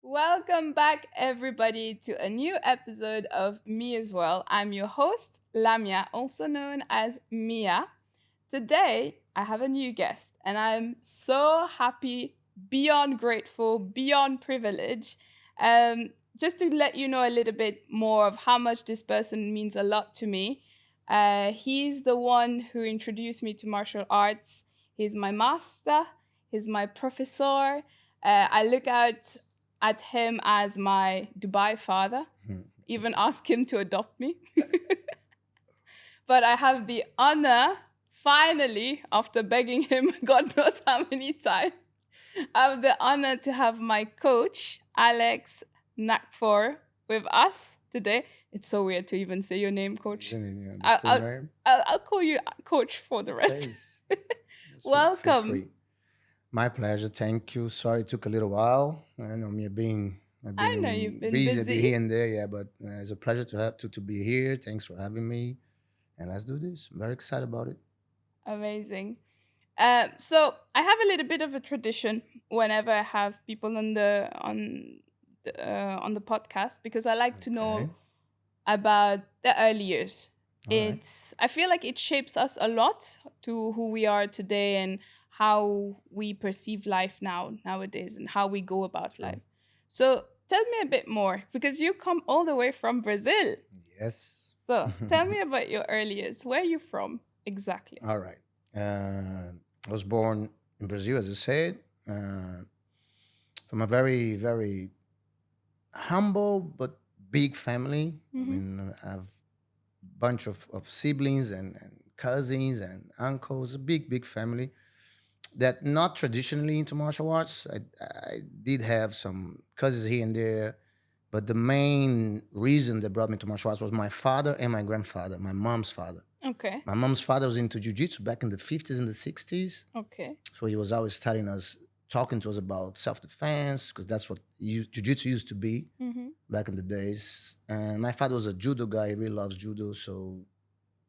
Welcome back, everybody, to a new episode of Me as Well. I'm your host, Lamia, also known as Mia. Today, I have a new guest, and I'm so happy, beyond grateful, beyond privileged. Um, just to let you know a little bit more of how much this person means a lot to me. He's the one who introduced me to martial arts. He's my master, he's my professor. I look out at him as my Dubai father, even ask him to adopt me. But I have the honor, finally, after begging him God knows how many times, I have the honor to have my coach, Alex Nacfur, with us today. It's so weird to even say your name, coach. The full name? I'll call you coach for the rest. Please. Feel Welcome. free. My pleasure. Thank you. Sorry it took a little while. I know me being I know you've been busy, busy. here and there, yeah, but it's a pleasure to be here. Thanks for having me. And let's do this. I'm very excited about it. Amazing. So I have a little bit of a tradition whenever I have people on the podcast because I like to know Okay. about the early years. All right. I feel like it shapes us a lot to who we are today and how we perceive life nowadays and how we go about life. So tell me a bit more because you come all the way from Brazil. Yes. So tell me about your early years. Where are you from exactly? All right. I was born in Brazil, as you said, from a very, very humble but big family. I mean, I have a bunch of siblings and cousins and uncles, a big, big family that not traditionally into martial arts. I did have some cousins here and there, but the main reason that brought me to martial arts was my father and my grandfather, my mom's father. Okay. My mom's father was into jiu-jitsu back in the 50s and the 60s. Okay. So he was always telling us, talking to us about self-defense, because that's what jiu-jitsu used to be back in the days. And my father was a judo guy. He really loves judo. So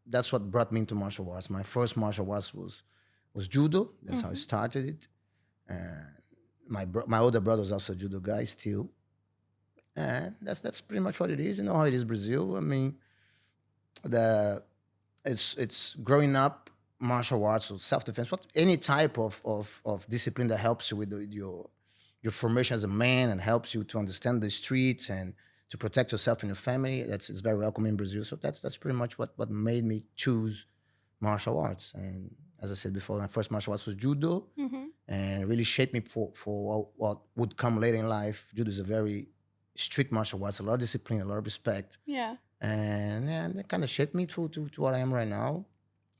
that's what brought me into martial arts. My first martial arts was judo. That's how I started it. And my older brother was also a judo guy still. And that's pretty much what it is. You know how it is Brazil. I mean, it's growing up martial arts or self-defense, any type of discipline that helps you with your formation as a man and helps you to understand the streets and to protect yourself and your family. It's very welcome in Brazil. So that's pretty much what made me choose martial arts. And as I said before, my first martial arts was judo, and it really shaped me for what would come later in life. Judo is a very strict martial arts, a lot of discipline, a lot of respect. Yeah. And that kind of shaped me to what I am right now.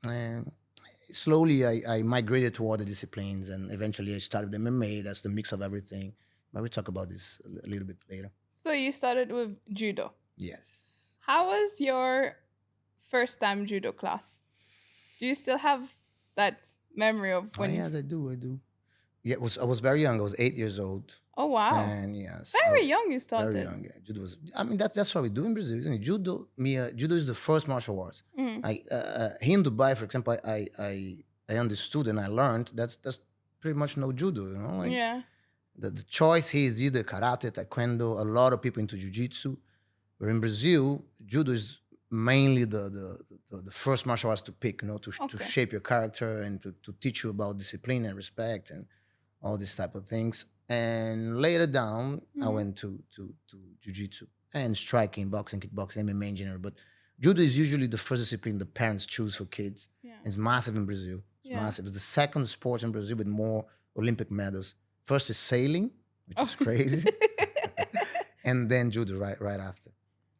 And slowly I migrated to other disciplines, and eventually I started MMA. That's the mix of everything. But we'll talk about this a little bit later. So you started with judo. Yes. How was your first time judo class? Do you still have that memory of when? Yes, I do. Yeah, I was very young. I was 8 years old. Oh wow! And yes, Very young you started. very young. Yeah. Judo was. I mean, that's what we do in Brazil, isn't it? Judo is the first martial arts. Here in Dubai, for example, I understood and I learned that's pretty much no judo. You know, like Yeah. the choice here is either karate, taekwondo. A lot of people into jiu-jitsu. But in Brazil, judo is mainly the first martial arts to pick. You know, to Okay. shape your character and to teach you about discipline and respect and all these type of things. And later down, I went to jiu-jitsu and striking, boxing, kickboxing, MMA in general. But judo is usually the first discipline the parents choose for kids. Yeah. It's massive in Brazil. It's Yeah. massive. It's the second sport in Brazil with more Olympic medals. First is sailing, which is crazy, and then judo right after.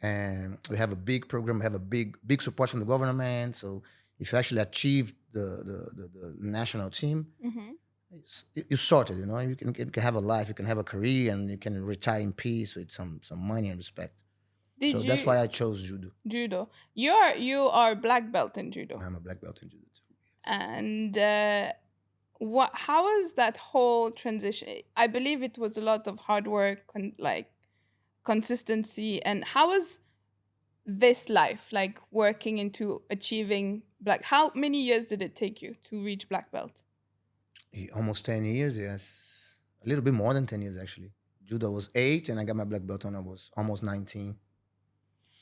And we have a big program. We have a big support from the government. So if you actually achieve the national team, you sorted. You know, you can have a life, you can have a career, and you can retire in peace with some money and respect. Did So that's why I chose judo. judo? You are black belt in judo, I'm a black belt in judo too. and how was that whole transition? I believe it was a lot of hard work and like consistency. And how was this life like working into achieving black? How many years did it take you to reach black belt? Almost 10 years, yes. A little bit more than 10 years, actually. Judo I was 8, and I got my black belt when I was almost 19.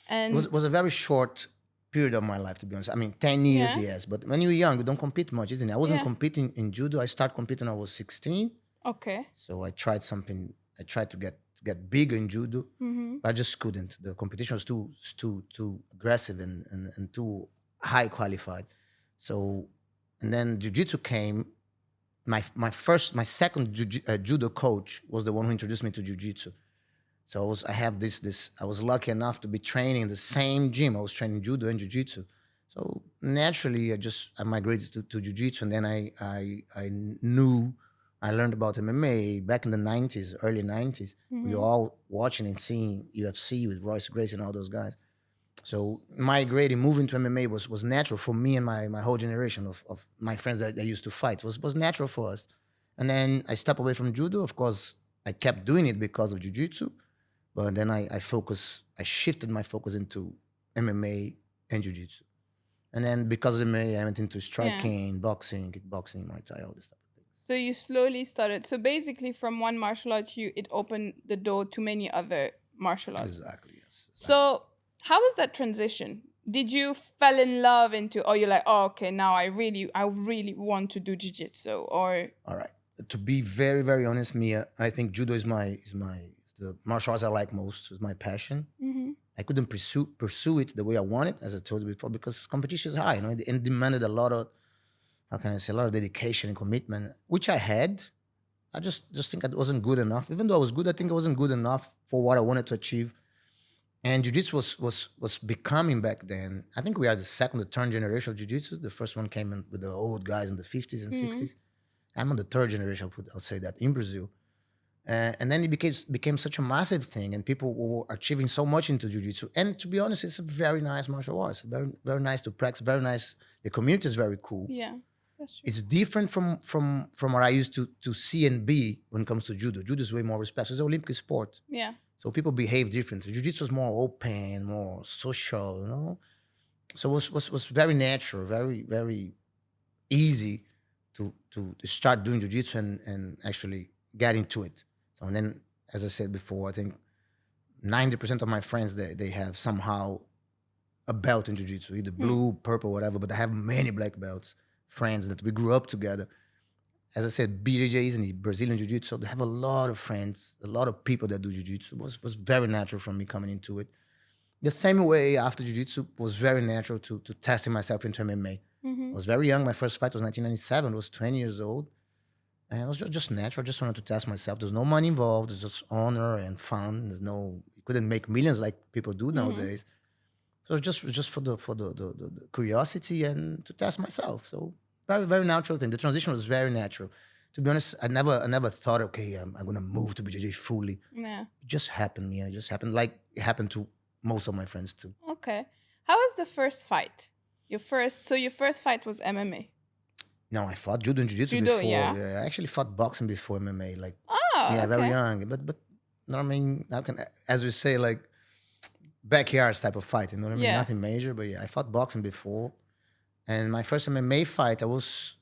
And Was a very short period of my life, to be honest. I mean, 10 years, yeah, yes, but when you're young, you don't compete much, isn't it? I wasn't yeah. competing in judo. I started competing when I was 16, Okay. so I tried something. I tried to get bigger in judo, Mm-hmm. but I just couldn't. The competition was too aggressive and too high qualified. So, and then jiu-jitsu came. My second judo coach was the one who introduced me to jiu-jitsu. So I was lucky enough to be training in the same gym. I was training judo and jiu-jitsu. So naturally, I migrated to jiu-jitsu, and then I knew, I learned about MMA back in the 90s, early 90s. We were Mm-hmm. all watching and seeing UFC with Royce Gracie and all those guys. So migrating, moving to MMA was natural for me and my whole generation of my friends that used to fight. Was natural for us. And then I stepped away from judo. Of course, I kept doing it because of jiu-jitsu. But then I shifted my focus into MMA and jiu-jitsu. And then because of MMA, I went into Yeah. striking, boxing, kickboxing, Muay Thai, all this type of things. So you slowly started. So basically, from one martial art, it opened the door to many other martial arts. Exactly, yes. So how was that transition? Did you fell in love into, or you're like, oh, okay, now I really want to do jiu-jitsu, or All right. To be very, very honest, Mia, I think judo is the martial arts I like most. Is my passion. mm-hmm. I couldn't pursue it the way I wanted, as I told you before, because competition is high, and demanded a lot of, how can I say, a lot of dedication and commitment, which I had. I just think I wasn't good enough. Even though I was good, I think I wasn't good enough for what I wanted to achieve. And jiu-jitsu was becoming back then. I think we are the second or third generation of jiu-jitsu. The first one came in with the old guys in the 50s and Mm-hmm. 60s. I'm on the third generation, I'll say that, in Brazil. And then it became such a massive thing, and people were achieving so much into jiu-jitsu. And to be honest, it's a very nice martial arts. Very, very nice to practice, very nice. The community is very cool. Yeah, that's true. It's different from what I used to see and be when it comes to judo. Judo is way more respectful. It's an Olympic sport. Yeah. So people behave differently. Jiu-jitsu is more open, more social. So it was very natural, very, very easy to start doing jiu-jitsu and actually get into it. So, and then, as I said before, I think 90% of my friends, they have somehow a belt in jiu-jitsu, either blue, purple, whatever, but they have many black belts, friends that we grew up together. As I said, BJJ is in the Brazilian jiu-jitsu, so they have a lot of friends, a lot of people that do jiu-jitsu. It was very natural for me coming into it. The same way after jiu-jitsu was very natural to testing myself into MMA. Mm-hmm. I was very young. My first fight was 1997. I was 20 years old. And it was just natural. I just wanted to test myself. There's no money involved. It's just honor and fun. You couldn't make millions like people do nowadays. So it's just for the curiosity and to test myself. So very, very natural thing. The transition was very natural. To be honest, I never thought, okay, I'm gonna move to BJJ fully. Yeah. It just happened, yeah. It just happened like it happened to most of my friends too. Okay. How was the first fight? Your first fight was MMA. No, I fought judo and jiu-jitsu Judo, before. yeah. I actually fought boxing before MMA. Like, Oh, yeah, very okay. young. But you know what I mean? How can, as we say, like backyards type of fight. You know what I mean? Yeah. Nothing major, but yeah, I fought boxing before. And my first MMA fight, I was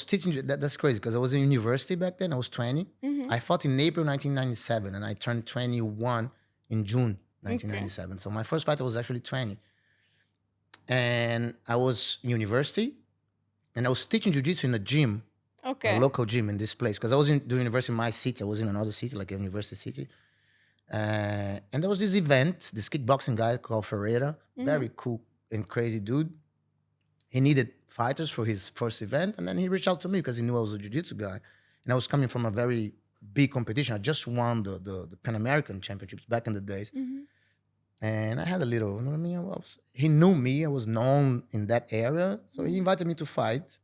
teaching. That's crazy because I was in university back then. I was 20. Mm-hmm. I fought in April 1997, and I turned 21 in June 1997. So my first fight I was actually 20, and I was in university, and I was teaching jiu-jitsu in a gym, Okay. a local gym in this place, because I wasn't doing university in my city. I was in another city, like a university city. And there was this event, this kickboxing guy called Ferreira, very cool and crazy dude. He needed fighters for his first event, and then he reached out to me because he knew I was a jiu-jitsu guy. And I was coming from a very big competition. I just won the Pan American Championships back in the days. And I had a little, you know what I mean? He knew me. I was known in that area. So he invited me to fight.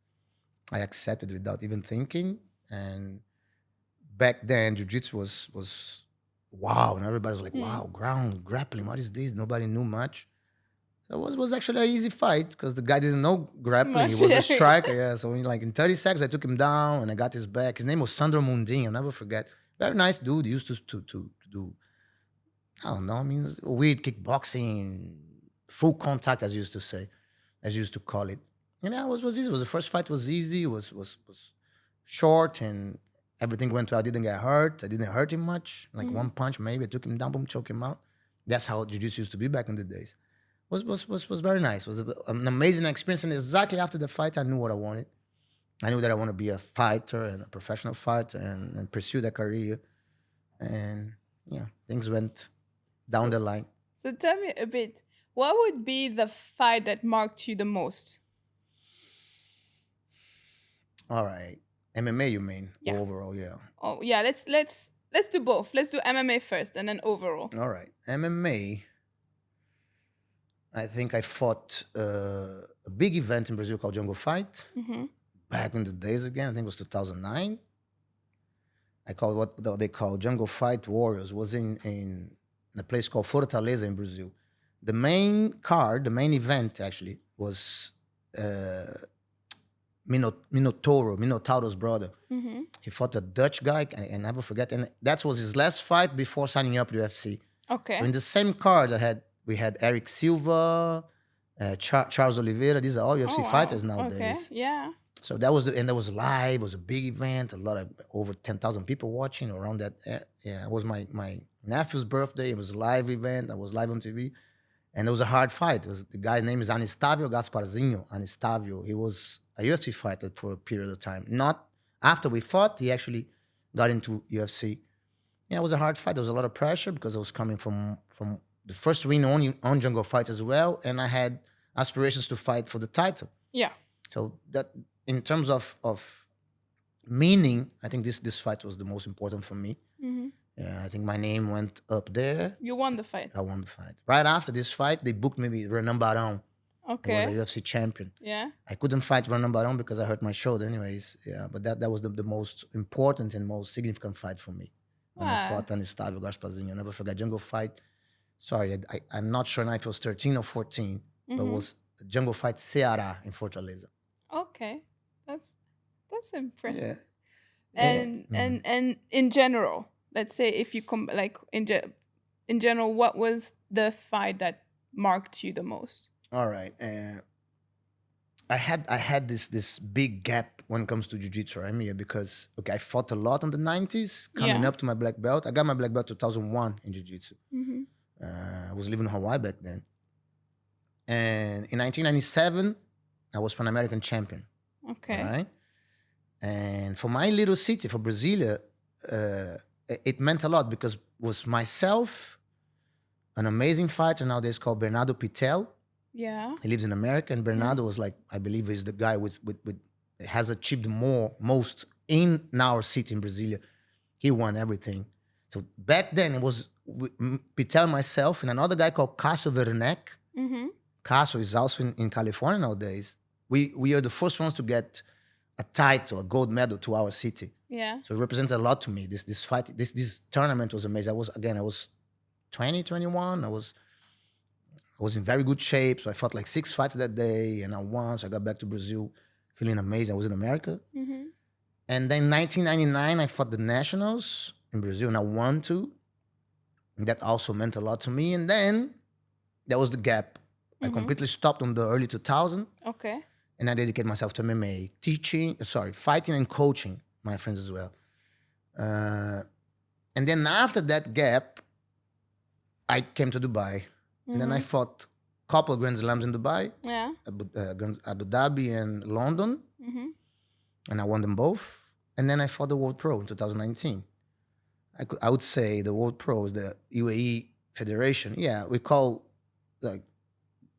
I accepted without even thinking. And back then, jiu-jitsu was wow. And everybody was like, wow, ground grappling. What is this? Nobody knew much. So it was actually an easy fight because the guy didn't know grappling. He was a striker, yeah. So in 30 seconds, I took him down and I got his back. His name was Sandro Mundin. I'll never forget. Very nice dude. He used to do, I don't know, I mean, weird kickboxing, full contact, as you used to say, as you used to call it. And yeah, it was easy. The first fight was easy. It was short, and everything went well. I didn't get hurt. I didn't hurt him much. Like one punch, maybe I took him down, boom, choke him out. That's how jiu-jitsu used to be back in the days. Was very nice. It was an amazing experience. And exactly after the fight, I knew what I wanted. I knew that I want to be a fighter and a professional fighter and pursue that career. And yeah, things went down the line. So tell me a bit, what would be the fight that marked you the most? All right. MMA, you mean? Yeah. Or overall, yeah. Oh yeah, let's do both. Let's do MMA first and then overall. All right. MMA, I think I fought a big event in Brazil called Jungle Fight. Back in the days again, I think it was 2009. I called what they call Jungle Fight Warriors. It was in a place called Fortaleza in Brazil. The main card, the main event actually was Minotauro's brother. He fought a Dutch guy, I never forget. And that was his last fight before signing up to UFC. Okay. So in the same card, we had Eric Silva, Charles Oliveira. These are all UFC fighters nowadays. Okay. Yeah. So that was that was live. It was a big event. A lot of over 10,000 people watching around that. Yeah, it was my nephew's birthday. It was a live event. I was live on TV, and it was a hard fight. The guy's name is Anistavio Gasparzinho. Anistavio. He was a UFC fighter for a period of time. Not after we fought, he actually got into UFC. Yeah, it was a hard fight. There was a lot of pressure because I was coming from the first win on Jungle Fight as well, and I had aspirations to fight for the title. Yeah. So that, in terms of meaning, I think this fight was the most important for me. Yeah, I think my name went up there. You won the fight. I won the fight. Right after this fight, they booked me with Renan Barão. Okay. He was a UFC champion. Yeah. I couldn't fight Renan Barão because I hurt my shoulder anyways. Yeah, but that was the most important and most significant fight for me. When I fought Anistavio Gasparzinho. I'll never forget. Jungle Fight. Sorry, I'm not sure now if it was 13 or 14, but it was Jungle Fight Ceará in Fortaleza. Okay. That's impressive. Yeah. And in general, let's say if you come like in general, what was the fight that marked you the most? All right. I had this big gap when it comes to jiu-jitsu, right, Mia? Because I fought a lot in the 90s, coming up to my black belt. I got my black belt 2001 in jiu-jitsu. I was living in Hawaii back then. And in 1997, I was Pan American champion. Okay. Right? And for my little city, for Brasilia, it meant a lot because it was myself, an amazing fighter nowadays called Bernardo Pitel. Yeah. He lives in America, and Bernardo was like, I believe he's the guy with has achieved most in our city in Brasilia. He won everything. So back then it was Pitel, myself, and another guy called Cássio Werneck. Cássio is also in California nowadays. We are the first ones to get a title, a gold medal to our city. Yeah. So it represents a lot to me. This fight, this tournament was amazing. I was 20, 21. I was in very good shape. So I fought like 6 fights that day, and I won. So I got back to Brazil feeling amazing. I was in America. And then 1999, I fought the Nationals in Brazil, and I won too. And that also meant a lot to me. And then there was the gap. I completely stopped on the early 2000s. Okay. And I dedicated myself to MMA, fighting and coaching my friends as well. And then after that gap, I came to Dubai. And then I fought a couple of Grand Slams in Dubai, Abu Dhabi and London. And I won them both. And then I fought the World Pro in 2019. I would say the World Pro is the UAE Federation. Yeah, we call like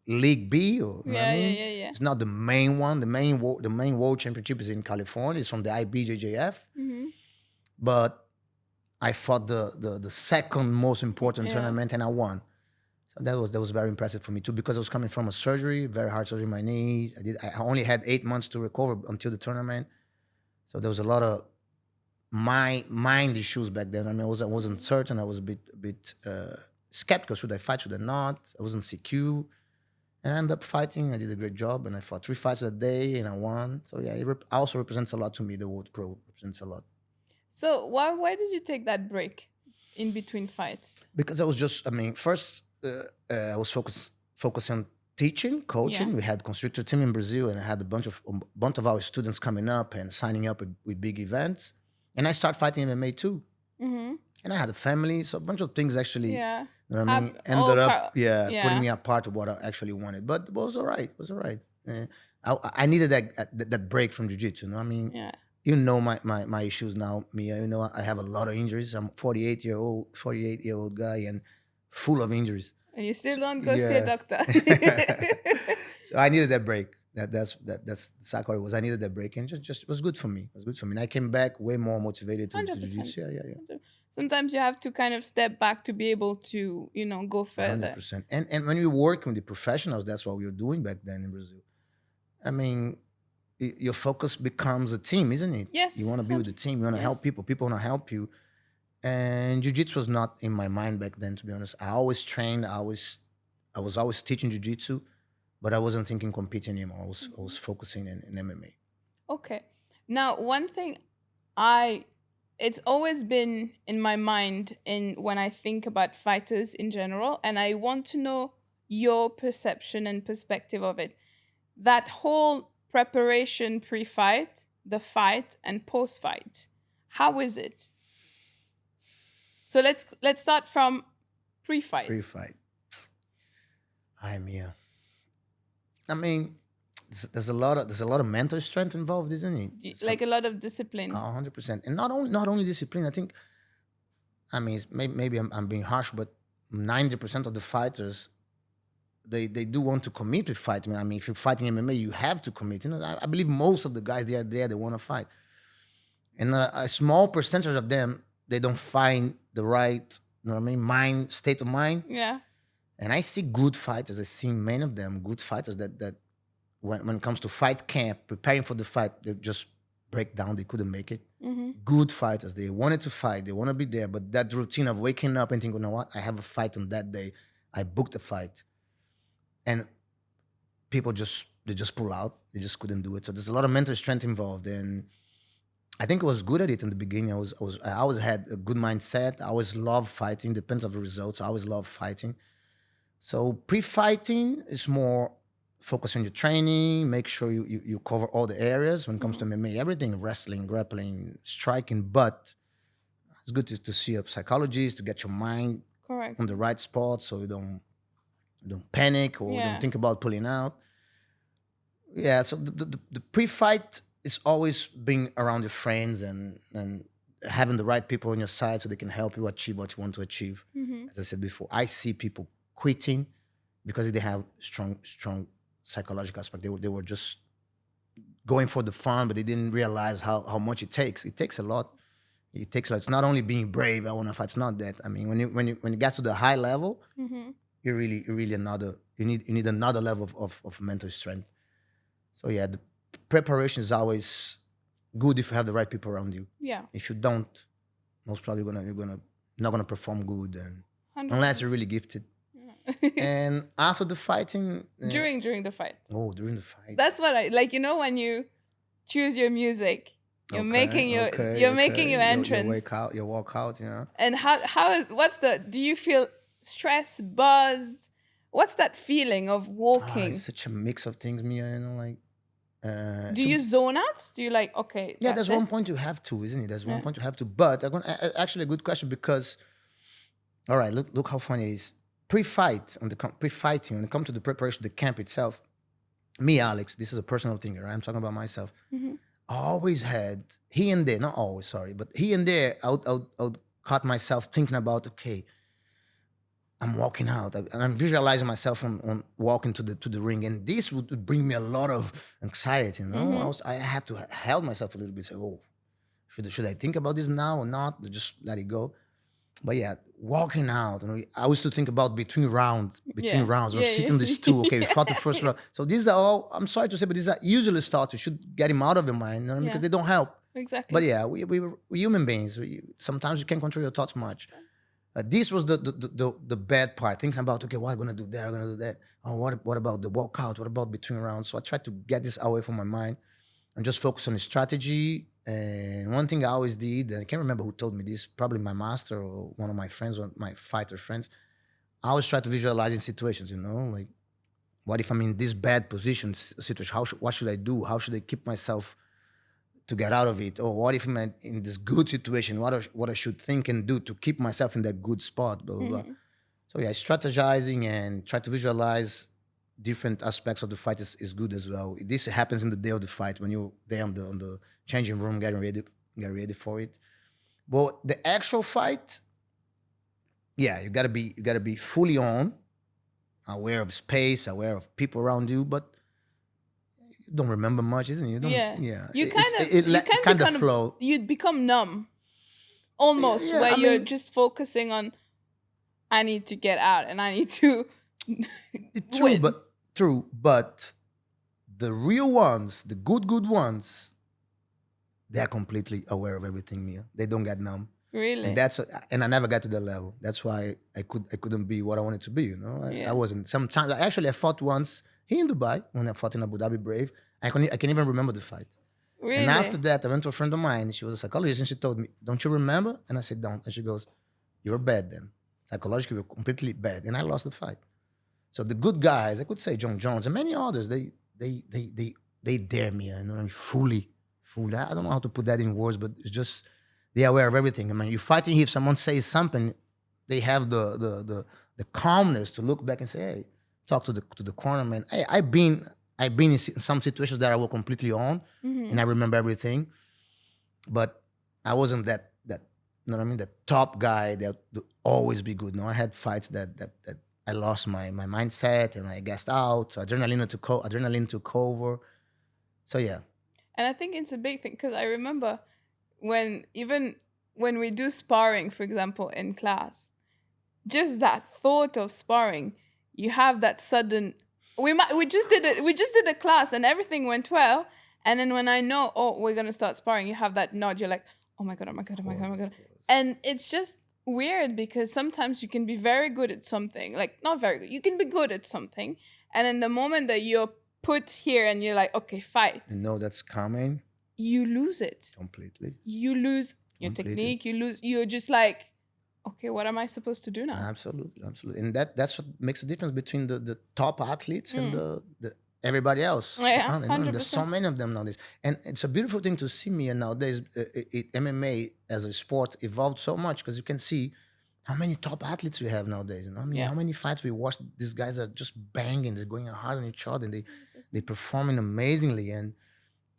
League B, or you know what I mean? Yeah. It's not the main one. The main World Championship is in California. It's from the IBJJF. But I fought the second most important tournament, and I won. So that was very impressive for me too, because I was coming from a surgery, very hard surgery in my knee. I only had 8 months to recover until the tournament. So there was a lot of mind issues back then. I mean, I wasn't certain. I was a bit skeptical. Should I fight? Should I not? I wasn't secure. And I ended up fighting. I did a great job, and I fought 3 fights a day, and I won. So yeah, it also represents a lot to me. The World Pro represents a lot. So why did you take that break in between fights? Because I was just, first I was focusing on teaching, coaching. Yeah. We had Constrictor team in Brazil, and I had a bunch of our students coming up and signing up with big events. And I started fighting MMA too. Mm-hmm. And I had a family, so a bunch of things actually, Yeah. you know what I mean, All ended up, putting yeah. me apart of what I actually wanted. But it was all right. It was all right. I needed that break from jiu-jitsu. You know what I mean? Yeah. You know my issues now, Mia. You know I have a lot of injuries. I'm 48-year-old guy and full of injuries. And you still So, don't go see a yeah. doctor. So I needed that break. That's exactly what it was. I needed that break, and just it was good for me. It was good for me. And I came back way more motivated to 100%. jiu-jitsu. Yeah. Sometimes you have to kind of step back to be able to, go Hundred further. percent. And when you work with the professionals, that's what we were doing back then in Brazil. I mean, your focus becomes a team, isn't it? Yes. You want to be with the team. You want to help people. People want to help you. And jiu-jitsu was not in my mind back then, to be honest. I always trained. I was always teaching jiu-jitsu, but I wasn't thinking competing anymore. I was focusing in MMA. Okay. Now, one thing it's always been in my mind when I think about fighters in general, and I want to know your perception and perspective of it. That whole preparation pre-fight, the fight, and post-fight. How is it? So let's start from pre-fight. Pre-fight. Hi, Mia. I mean, there's a lot of mental strength involved, isn't it? Like a lot of discipline. 100%. And not only discipline. I think. I mean, maybe I'm being harsh, but 90% of the fighters, they do want to commit to fighting. I mean, if you're fighting MMA, you have to commit. You know, I believe most of the guys they are there, they want to fight, and a small percentage of them they don't find the right, you know what I mean, state of mind. Yeah. And I see good fighters. I see many of them good fighters that when it comes to fight camp, preparing for the fight, they just break down. They couldn't make it. Mm-hmm. Good fighters. They wanted to fight. They want to be there. But that routine of waking up and thinking, you know what? I have a fight on that day. I booked a fight. And people they just pull out. They just couldn't do it. So there's a lot of mental strength involved. And I think I was good at it in the beginning. I always had a good mindset. I always loved fighting, depends on the results. I always loved fighting. So pre-fighting is more focus on your training, make sure you cover all the areas when it comes to MMA, everything, wrestling, grappling, striking, but it's good to see a psychologist, to get your mind Correct. on the right spot so you don't panic or don't think about pulling out. Yeah, so the pre-fight is always being around your friends and having the right people on your side so they can help you achieve what you want to achieve. Mm-hmm. As I said before, I see people quitting because they have strong psychological aspect. They were just going for the fun, but they didn't realize how much it takes. It takes a lot. It takes a lot. It's not only being brave. I want to fight. It's not that. I mean, when you get to the high level, Mm-hmm. you're really another. You need another level of mental strength. So yeah, the preparation is always good if you have the right people around you. Yeah. If you don't, most probably you're not gonna perform good, and 100%. unless you're really gifted. And after the fighting, during the fight. Oh, during the fight. That's what I like. When you choose your music, you're making your entrance. Your walk out. Yeah. And do you feel stressed, buzzed? What's that feeling of walking? It's such a mix of things, Mia. Like. Do you zone out? Do you like, okay? Yeah, there's one point you have to, isn't it? There's one point you have to. But actually, a good question because, all right, look how funny it is. Pre-fighting, when it comes to the preparation, the camp itself, me, Alex, this is a personal thing, right? I'm talking about myself. Mm-hmm. I always had, here and there, not always, sorry, but here and there, I would caught myself thinking about, okay, I'm walking out, and I'm visualizing myself on walking to the ring, and this would bring me a lot of anxiety. Mm-hmm. I had to help myself a little bit. Say, oh, should I think about this now or not? Just let it go. But yeah, walking out, I used to think about between rounds, or sitting on the stool. Okay, we fought the first round. So these are all, I'm sorry to say, but these are usually thoughts. You should get him out of your mind, because they don't help. Exactly. But yeah, we're human beings. Sometimes you can't control your thoughts much. This was the bad part, thinking about, okay, what am I going to do there? I'm going to do that. Oh, what about the walkout? What about between rounds? So I tried to get this away from my mind and just focus on the strategy. And one thing I always did, and I can't remember who told me this, probably my master or one of my friends, or my fighter friends, I always try to visualize in situations, like, what if I'm in this bad position situation? What should I do? How should I keep myself to get out of it, or what if I'm in this good situation, what I should think and do to keep myself in that good spot, blah blah blah. So yeah, strategizing and try to visualize different aspects of the fight is good as well. This happens in the day of the fight when you're there on the changing room getting ready for it. But the actual fight, yeah, you gotta be fully on, aware of space, aware of people around you, but you don't remember much, isn't it? You don't, Yeah. yeah. You It can kind of become flow. you'd become numb almost, Yeah, where I you're mean, just focusing on, I need to get out and I need to true, win. but the real ones, the good ones, they're completely aware of everything, Mia. They don't get numb. Really? And I never got to that level. That's why I couldn't be what I wanted to be. You know, Yeah. I wasn't. Sometimes I fought once here in Dubai when I fought in Abu Dhabi Brave. I can even remember the fight. Really? And after that, I went to a friend of mine. She was a psychologist, and she told me, "Don't you remember?" And I said, "Don't." And she goes, "You're bad then. Psychologically, you're completely bad." And I lost the fight. So the good guys, I could say John Jones and many others, they dare me. You know, I mean, fully. I don't know how to put that in words, but it's just they're aware of everything. I mean, you're fighting here. If someone says something, they have the calmness to look back and say, "Hey," talk to the corner man. Hey, I've been in some situations that I was completely on, and I remember everything, but I wasn't that you know what I mean, the top guy that would always be good. No, I had fights that I lost my mindset and I gassed out. So adrenaline took over. So yeah. And I think it's a big thing because I remember even when we do sparring, for example, in class, just that thought of sparring, you have that sudden. We just did it. We just did a class and everything went well. And then when I know, oh, we're gonna start sparring, you have that nod. You're like, oh my god, oh my god, oh my god, oh my god. And it's just weird because sometimes you can be very good at something, like not very good. You can be good at something, and in the moment that you're put here and you're like, okay, fight, You know that's coming you lose it. completely. You lose your Completely. technique. You're just like, okay, what am I supposed to do now? Absolutely. And that's what makes the difference between the top athletes and the everybody else. Yeah, You know, there's so 100%. many of them nowadays. And it's a beautiful thing to see me. And nowadays, MMA as a sport evolved so much because you can see how many top athletes we have nowadays. You know, I mean, Yeah. how many fights we watch. These guys are just banging. They're going hard on each other, and they performing amazingly. And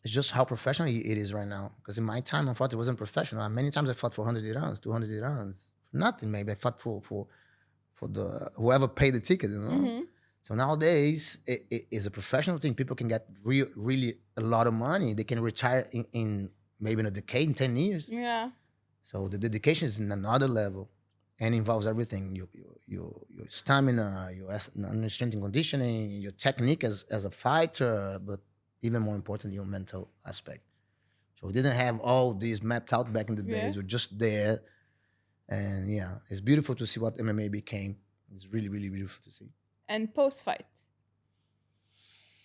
it's just how professional it is right now. Because in my time, I thought it wasn't professional. Many times I fought for 100 rounds, 200 rounds, for nothing. Maybe I fought for the whoever paid the ticket. You know. So nowadays, it is a professional thing. People can get really a lot of money. They can retire in maybe in a decade, in 10 years. Yeah. So the dedication is in another level and involves everything: your stamina, your strength and conditioning, your technique as a fighter, but even more important, your mental aspect. So we didn't have all these mapped out back in the days. We're just there, and yeah, it's beautiful to see what MMA became. It's really beautiful to see. And post fight,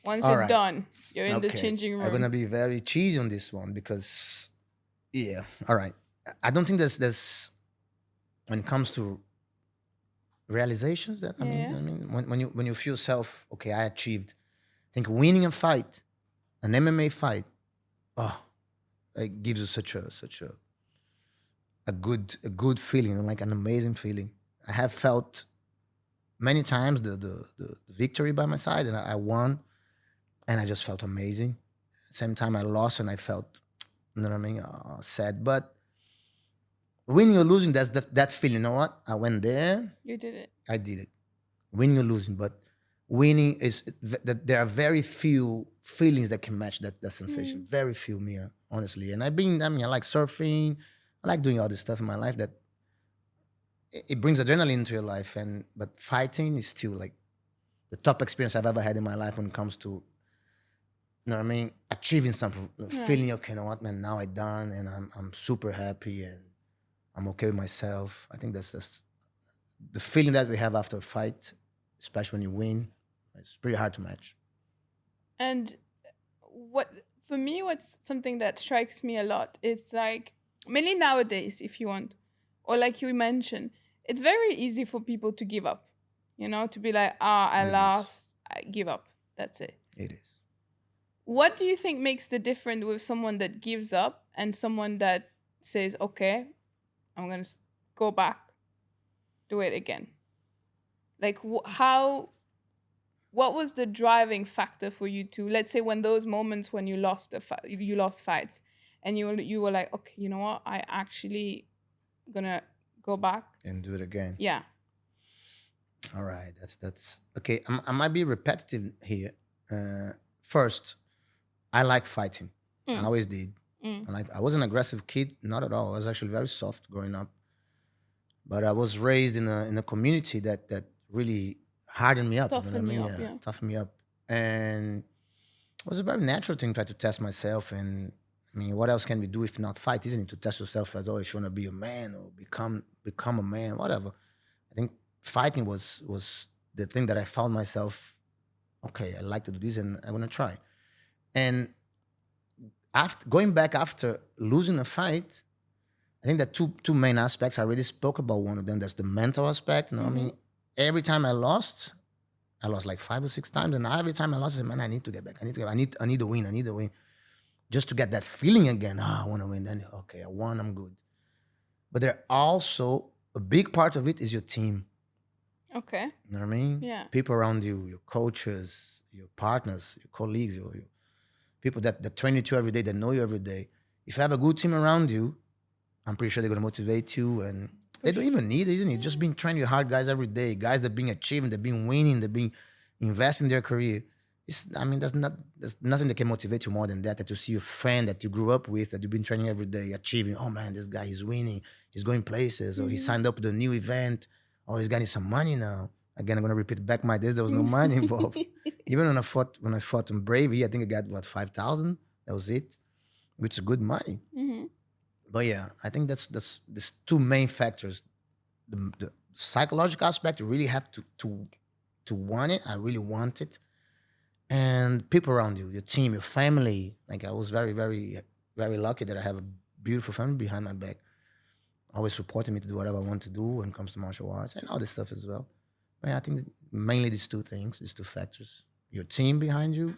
once All you're right. done, you're in the Okay. changing room. I'm gonna be very cheesy on this one because, yeah. All right. I don't think there's when it comes to realizations that I mean when you feel self, okay, I achieved. I think winning a fight, an MMA fight, oh, it gives you such a good feeling, like an amazing feeling. I have felt many times the victory by my side, and I won, and I just felt amazing. Same time I lost, and I felt, you know what I mean, sad. But winning or losing, that's that feeling. You know what? I went there. You did it. I did it. Winning or losing, but winning is that there are very few feelings that can match that sensation. Very few, Mia, honestly. And I like surfing. I like doing all this stuff in my life that it brings adrenaline into your life. But fighting is still like the top experience I've ever had in my life when it comes to, you know what I mean, achieving something, feeling, okay, you know what, man, now I done, and I'm super happy, and I'm okay with myself. I think that's the feeling that we have after a fight, especially when you win. It's pretty hard to match. And for me, what's something that strikes me a lot, it's like, mainly nowadays, if you want, or like you mentioned, it's very easy for people to give up, to be like, I lost, I give up. That's it. It is. What do you think makes the difference with someone that gives up and someone that says, okay, I'm going to go back, do it again? Like, what was the driving factor for you to, let's say, when those moments when you lost you lost fights and you were like, okay, you know what, I actually gonna go back. And do it again. Yeah. All right, that's okay. I might be repetitive here. First, I like fighting. I Mm. always did. Mm. I was an aggressive kid, not at all. I was actually very soft growing up. But I was raised in a community that really hardened me up. You know what I Toughen you mean? up, Yeah, yeah. toughened me up. And it was a very natural thing to try to test myself. And I mean, what else can we do if not fight? Isn't it to test yourself as oh, if you want to be a man or become a man, whatever. I think fighting was the thing that I found myself. Okay, I like to do this, and I want to try. And after going back after losing a fight, I think that two main aspects. I already spoke about one of them. That's the mental aspect. You know, what I Mm-hmm. mean, every time I lost like 5 or 6 times, and every time I lost, I said, "Man, I need to get back. I need to win. I need to win, just to get that feeling again. Ah, I want to win. Then okay, I won. I'm good." But there also a big part of it is your team. Okay. You know what I mean? Yeah. People around you, your coaches, your partners, your colleagues, your people that train you to every day, that know you every day. If you have a good team around you, I'm pretty sure they're gonna motivate you, and For they don't sure. even need it, isn't it? Just being training your hard guys every day, guys that being achieving, that being winning, that being investing in their career. I mean, there's nothing that can motivate you more than that. That you see your friend that you grew up with, that you've been training every day, achieving. Oh man, this guy is winning. He's going places, or he Mm-hmm. signed up with a new event, or he's getting some money now. Again, I'm gonna repeat back my days. There was no money involved. Even when I fought on Bravey, I think I got what 5,000. That was it, which is good money. Mm-hmm. But yeah, I think that's two main factors. The psychological aspect, you really have to want it. I really want it, and people around you, your team, your family. Like I was very, very, very lucky that I have a beautiful family behind my back, always supporting me to do whatever I want to do when it comes to martial arts and all this stuff as well. But yeah, I think that mainly these two things, these two factors: your team behind you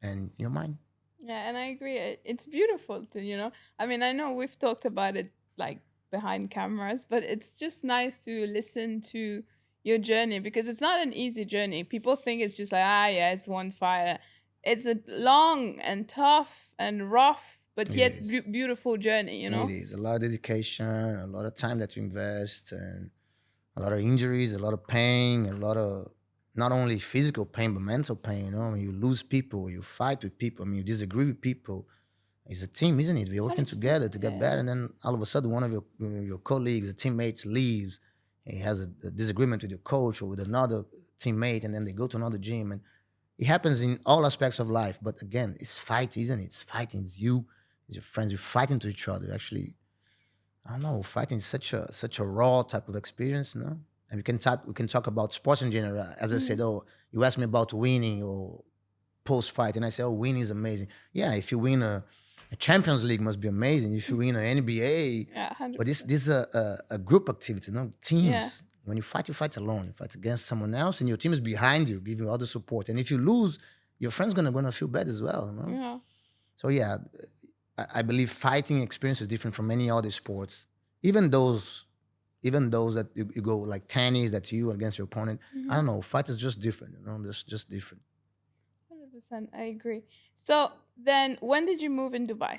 and your mind. Yeah, and I agree. It's beautiful to, I mean, I know we've talked about it like behind cameras, but it's just nice to listen to your journey because it's not an easy journey. People think it's just like, yeah, it's one fire. It's a long and tough and rough, but It yet is. beautiful journey, you It know? is a lot of dedication, a lot of time that you invest, and a lot of injuries, a lot of pain, a lot of not only physical pain but mental pain. You know, when you lose people, you fight with people. I mean, you disagree with people. It's a team, isn't it? We're working 100%. together to get Yeah. better, and then all of a sudden, one of your colleagues, a teammates, leaves. He has a disagreement with your coach or with another teammate, and then they go to another gym, and it happens in all aspects of life. But again, it's fight, isn't it? It's fighting. It's you, it's your friends. You're fighting to each other. Actually, I don't know. Fighting is such a raw type of experience, you know. And we can talk about sports in general. As I Mhm. said, oh, you asked me about winning or post fight, and I say, oh, winning is amazing. Yeah, if you win a Champions League, must be amazing. If you win an NBA, Yeah, but this 100%. this is a group activity, you know, Yeah. teams. When you fight alone. You fight against someone else, and your team is behind you, giving you all the support. And if you lose, your friend's gonna feel bad as well, you know. Yeah. So yeah, I believe fighting experience is different from many other sports. Even those, even those that you go like tennis, that's you against your opponent. I Mhm. don't know. Fight is just different, you know. Just different. 100%. I agree. So then, when did you move in Dubai?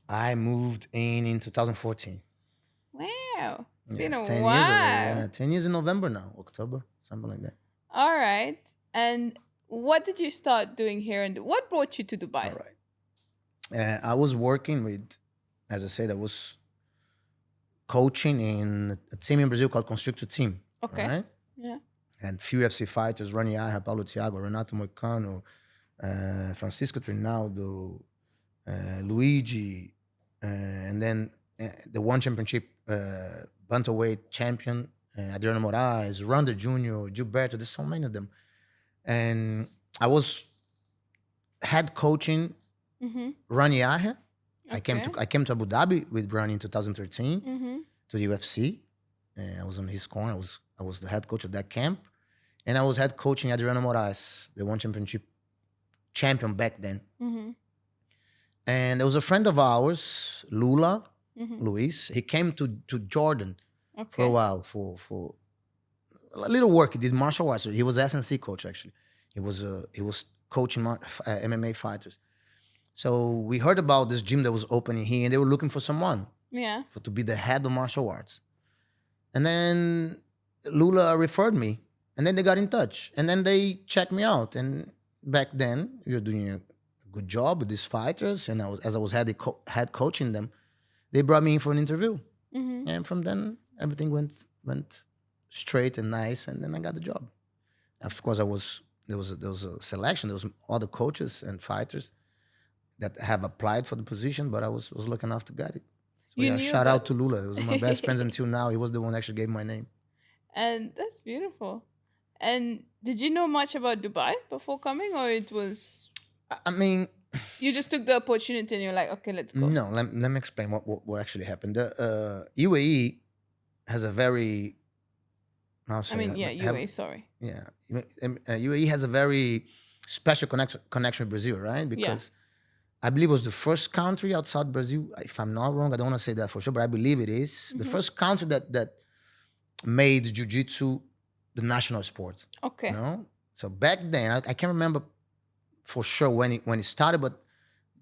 I moved in 2014. Wow. It's been Yes, a 10 years already. while. Yeah, 10 years in November now, October, something like that. All right. And what did you start doing here? And what brought you to All Dubai? right. I was working with, as I said, I was coaching in a team in Brazil called Constrictor Team. All Okay. right. Yeah. And few UFC fighters, Rani Yaha, Paulo Thiago, Renato Moicano, Francisco Trinaldo, Luigi, and then the one championship bantamweight champion, Adriano Moraes, Ronda Jr., Gilberto. There's so many of them, and I was head coaching Mm-hmm. Rani Yaha. Okay. I came to Abu Dhabi with Rani in 2013 Mm-hmm. to the UFC. And I was on his corner. I was the head coach of that camp, and I was head coaching Adriano Moraes, the one championship champion back then. Mm-hmm. And there was a friend of ours, Luis. He came to Jordan for a Okay. while for a little work. He did martial arts. He was S&C coach actually. He was coaching MMA fighters. So we heard about this gym that was opening here, and they were looking for someone Yeah. to be the head of martial arts. And then Lula referred me, and then they got in touch, and then they checked me out. And back then, you're doing a good job with these fighters, and as I was head coaching them, they brought me in for an interview, Mm-hmm. and from then everything went straight and nice, and then I got the job. Of course, there was a selection. There was other coaches and fighters that have applied for the position, but I was lucky enough to get it. So You yeah, knew shout about out to Lula. He was my best friends until now. He was the one that actually gave my name. And that's beautiful. And did you know much about Dubai before coming, or it was I mean, you just took the opportunity and you're like, okay, let's go? no. Let me explain what actually happened. The UAE has a very, I'll say, I mean, yeah, UAE, sorry. yeah, UAE has a very special connection with Brazil, right? Because I believe it was the first country outside Brazil. If I'm not wrong, I don't want to say that for sure, but I believe it is the first country that made jiu-jitsu the national sport. Okay. No, so back then I can't remember for sure when it started, but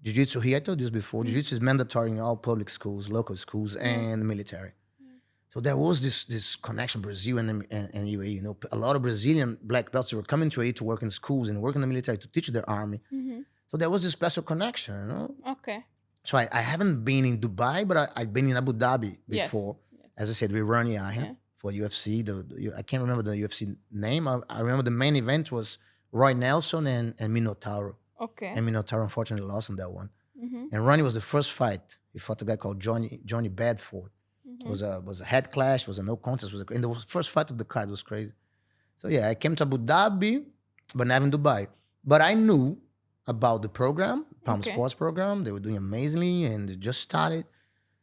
jiu-jitsu here, I told you this before, jiu-jitsu is mandatory in all public schools, local schools, and military. So there was this connection, Brazil and UAE. You know, a lot of Brazilian black belts were coming to UAE to work in schools and work in the military to teach their army. Mm-hmm. So there was this special connection, you know. Okay. So I haven't been in Dubai, but I've been in Abu Dhabi before. Yes. As I said, we run Yahya for UFC. I can't remember the UFC name. I remember the main event was Roy Nelson and Minotauro. Okay. And Minotauro unfortunately lost on that one. Mm-hmm. And Ronnie was the first fight. He fought a guy called Johnny Badford. It was a head clash, was a no contest, and the first fight of the card was crazy. So yeah, I came to Abu Dhabi, but not in Dubai. But I knew about the program, Palm Sports program. They were doing amazingly, and they just started.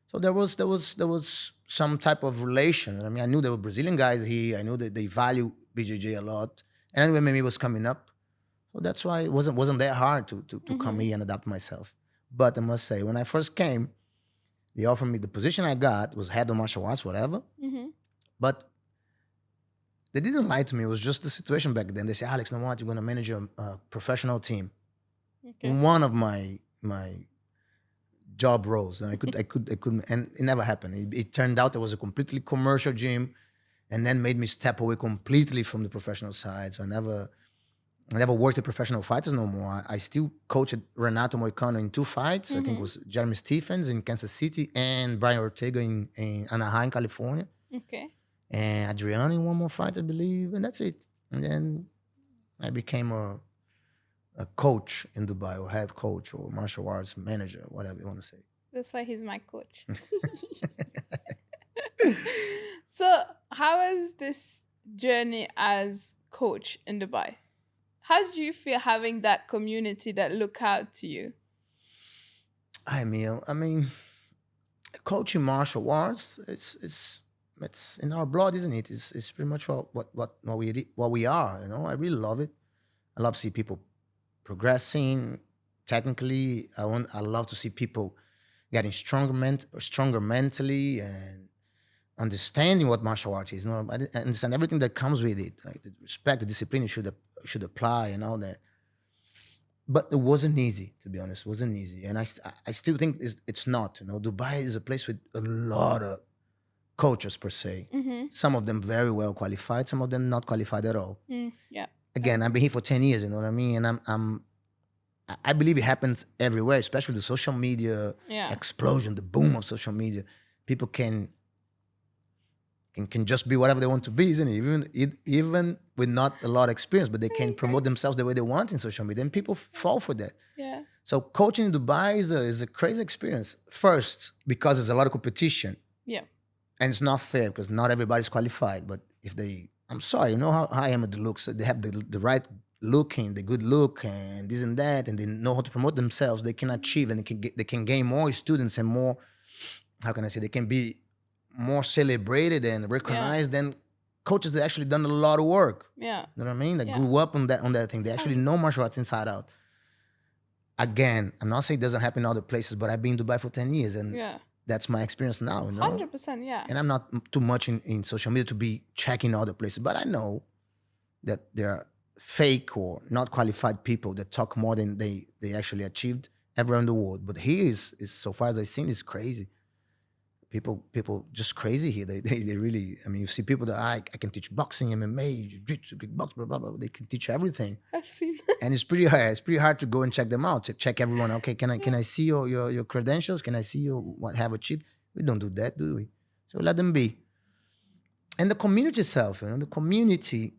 So there was some type of relation. I mean, I knew there were Brazilian guys here. I knew that they value BJJ a lot, and anyway, maybe it was coming up. So that's why it wasn't that hard to come here and adapt myself. But I must say, when I first came, they offered me the position I got was head of martial arts, whatever. Mm-hmm. But they didn't lie to me. It was just the situation back then. They said, Alex, you know what? You're going to manage a professional team. Okay. One of my job roles. And I couldn't, and it never happened. It turned out it was a completely commercial gym, and then made me step away completely from the professional side. So I never worked with professional fighters no more. I still coached Renato Moicano in 2 fights. I think it was Jeremy Stephens in Kansas City and Brian Ortega in Anaheim, California. Okay. And Adriano in 1 more fight, I believe. And that's it. And then I became a coach in Dubai, or head coach, or martial arts manager, whatever you want to say. That's why he's my coach. So how was this journey as coach in Dubai? How did you feel having that community that look out to you? I mean, coaching martial arts, it's in our blood, isn't it? It's pretty much what we are. You know, I really love it. I love to see people progressing technically. I love to see people getting stronger mentally and understanding what martial arts is. You know, I understand everything that comes with it, like the respect, the discipline you should apply, and all that. But it wasn't easy, to be honest. It wasn't easy, and I still think it's not. You know, Dubai is a place with a lot of coaches per se. Mm-hmm. Some of them very well qualified, some of them not qualified at all. Yeah. Again, I've been here for 10 years. You know what I mean? And I believe it happens everywhere, especially the social media explosion, the boom of social media. People can just be whatever they want to be, isn't it? Even with not a lot of experience, but they can promote themselves the way they want in social media, and people fall for that. Yeah. So coaching in Dubai is a crazy experience. First, because there's a lot of competition. Yeah. And it's not fair because not everybody's qualified. But I'm sorry, you know how I am with the looks. They have the right looking, the good look, and this and that, and they know how to promote themselves. They can achieve, and they can gain more students and more. How can I say? They can be more celebrated and recognized than coaches that actually done a lot of work. Yeah. You know what I mean? That grew up on that thing. They actually know martial arts inside out. again, I'm not saying it doesn't happen in other places, but I've been in Dubai for 10 years and Yeah. that's my experience now, 100%. Yeah. And I'm not too much in social media to be checking other places, but I know that there are fake or not qualified people that talk more than they actually achieved everywhere in the world. But here is so far as I've seen, is crazy. People just crazy here. They really, I mean, you see people that I can teach boxing, MMA, jiu-jitsu, kickboxing, blah, blah, blah. They can teach everything. I've seen. And it's pretty hard. It's pretty hard to go and check them out. To check everyone. Okay, can I see your credentials? Can I see you what have achieved? We don't do that, do we? So let them be. And the community itself, the community,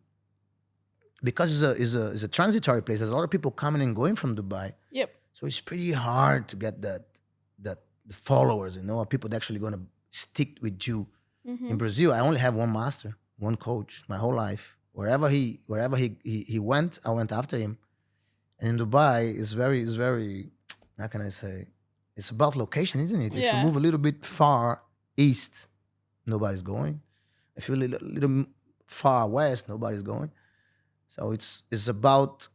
because it's a transitory place. There's a lot of people coming and going from Dubai. Yep. So it's pretty hard to get the followers, people that actually gonna stick with you. In Brazil, I only have one master, one coach, my whole life. Wherever he went, I went after him. And in Dubai, it's very, how can I say? It's about location, isn't it? If you move a little bit far east, nobody's going. If you're a little far west, nobody's going. So it's about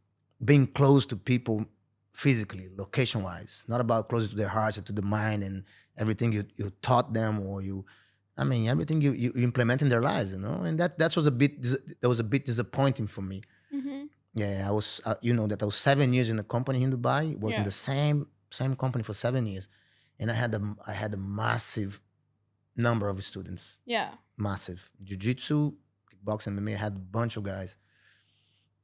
being close to people physically, location-wise, not about closer to their hearts and to the mind and everything you taught them or everything you implement in their lives, and that was a bit disappointing for me. Yeah, I was, that I was 7 years in a company in Dubai, working the same company for 7 years, and I had a massive number of students. Yeah. Massive. Jiu-Jitsu, kickboxing, MMA, I had a bunch of guys.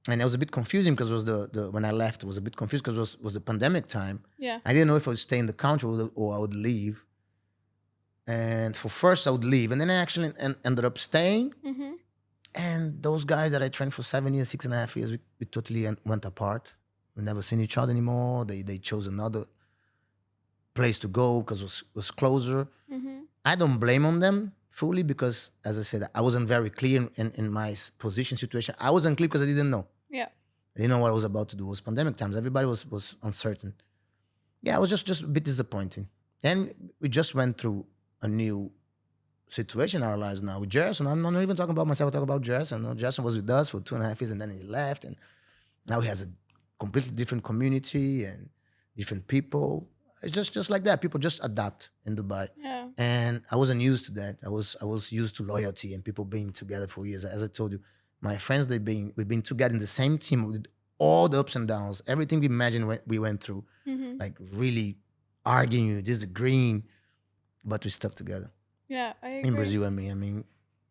And it was a bit confusing because it was the when I left, it was a bit confused because it was the pandemic time. Yeah. I didn't know if I would stay in the country or I would leave. And for first I would leave. And then I actually ended up staying. And those guys that I trained for 7 years, 6.5 years, we totally went apart. We never seen each other anymore. They chose another place to go because it was closer. I don't blame on them fully because, as I said, I wasn't very clear in my position situation. I wasn't clear because I didn't know. Yeah. I didn't know what I was about to do. It was pandemic times. Everybody was uncertain. Yeah, it was just a bit disappointing. And we just went through a new situation in our lives now with Jerson. I'm not even talking about myself. I talk about Jerson. Jerson was with us for 2.5 years and then he left. And now he has a completely different community and different people. It's just like that. People just adapt in Dubai. Yeah. And I wasn't used to that. I was used to loyalty and people being together for years. As I told you, my friends, we've been together in the same team with all the ups and downs, everything we imagined we went through, like really arguing, disagreeing, but we stuck together. Yeah, I agree. In Brazil and me, I mean,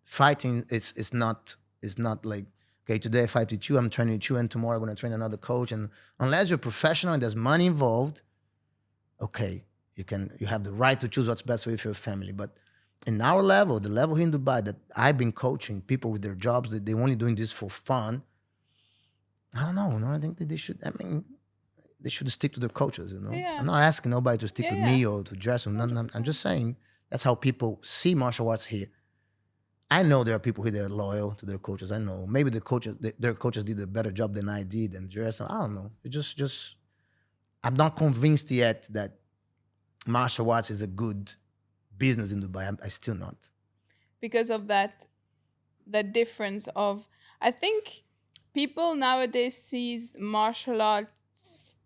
fighting it's not like, okay, today I fight with you, I'm training with you, and tomorrow I'm going to train another coach. And unless you're professional and there's money involved, okay, you have the right to choose what's best for you for your family. But in our level, the level here in Dubai that I've been coaching people with their jobs, that they're only doing this for fun. I don't know. I think that they should. I mean, they should stick to their coaches. Yeah. I'm not asking nobody to stick with me or to dress or nothing. I'm 100%. just saying that's how people see martial arts here. I know there are people here that are loyal to their coaches. I know maybe their coaches did a better job than I did and dress. I don't know. It just I'm not convinced yet that martial arts is a good business in Dubai. I still not. Because of that difference of, I think people nowadays sees martial arts,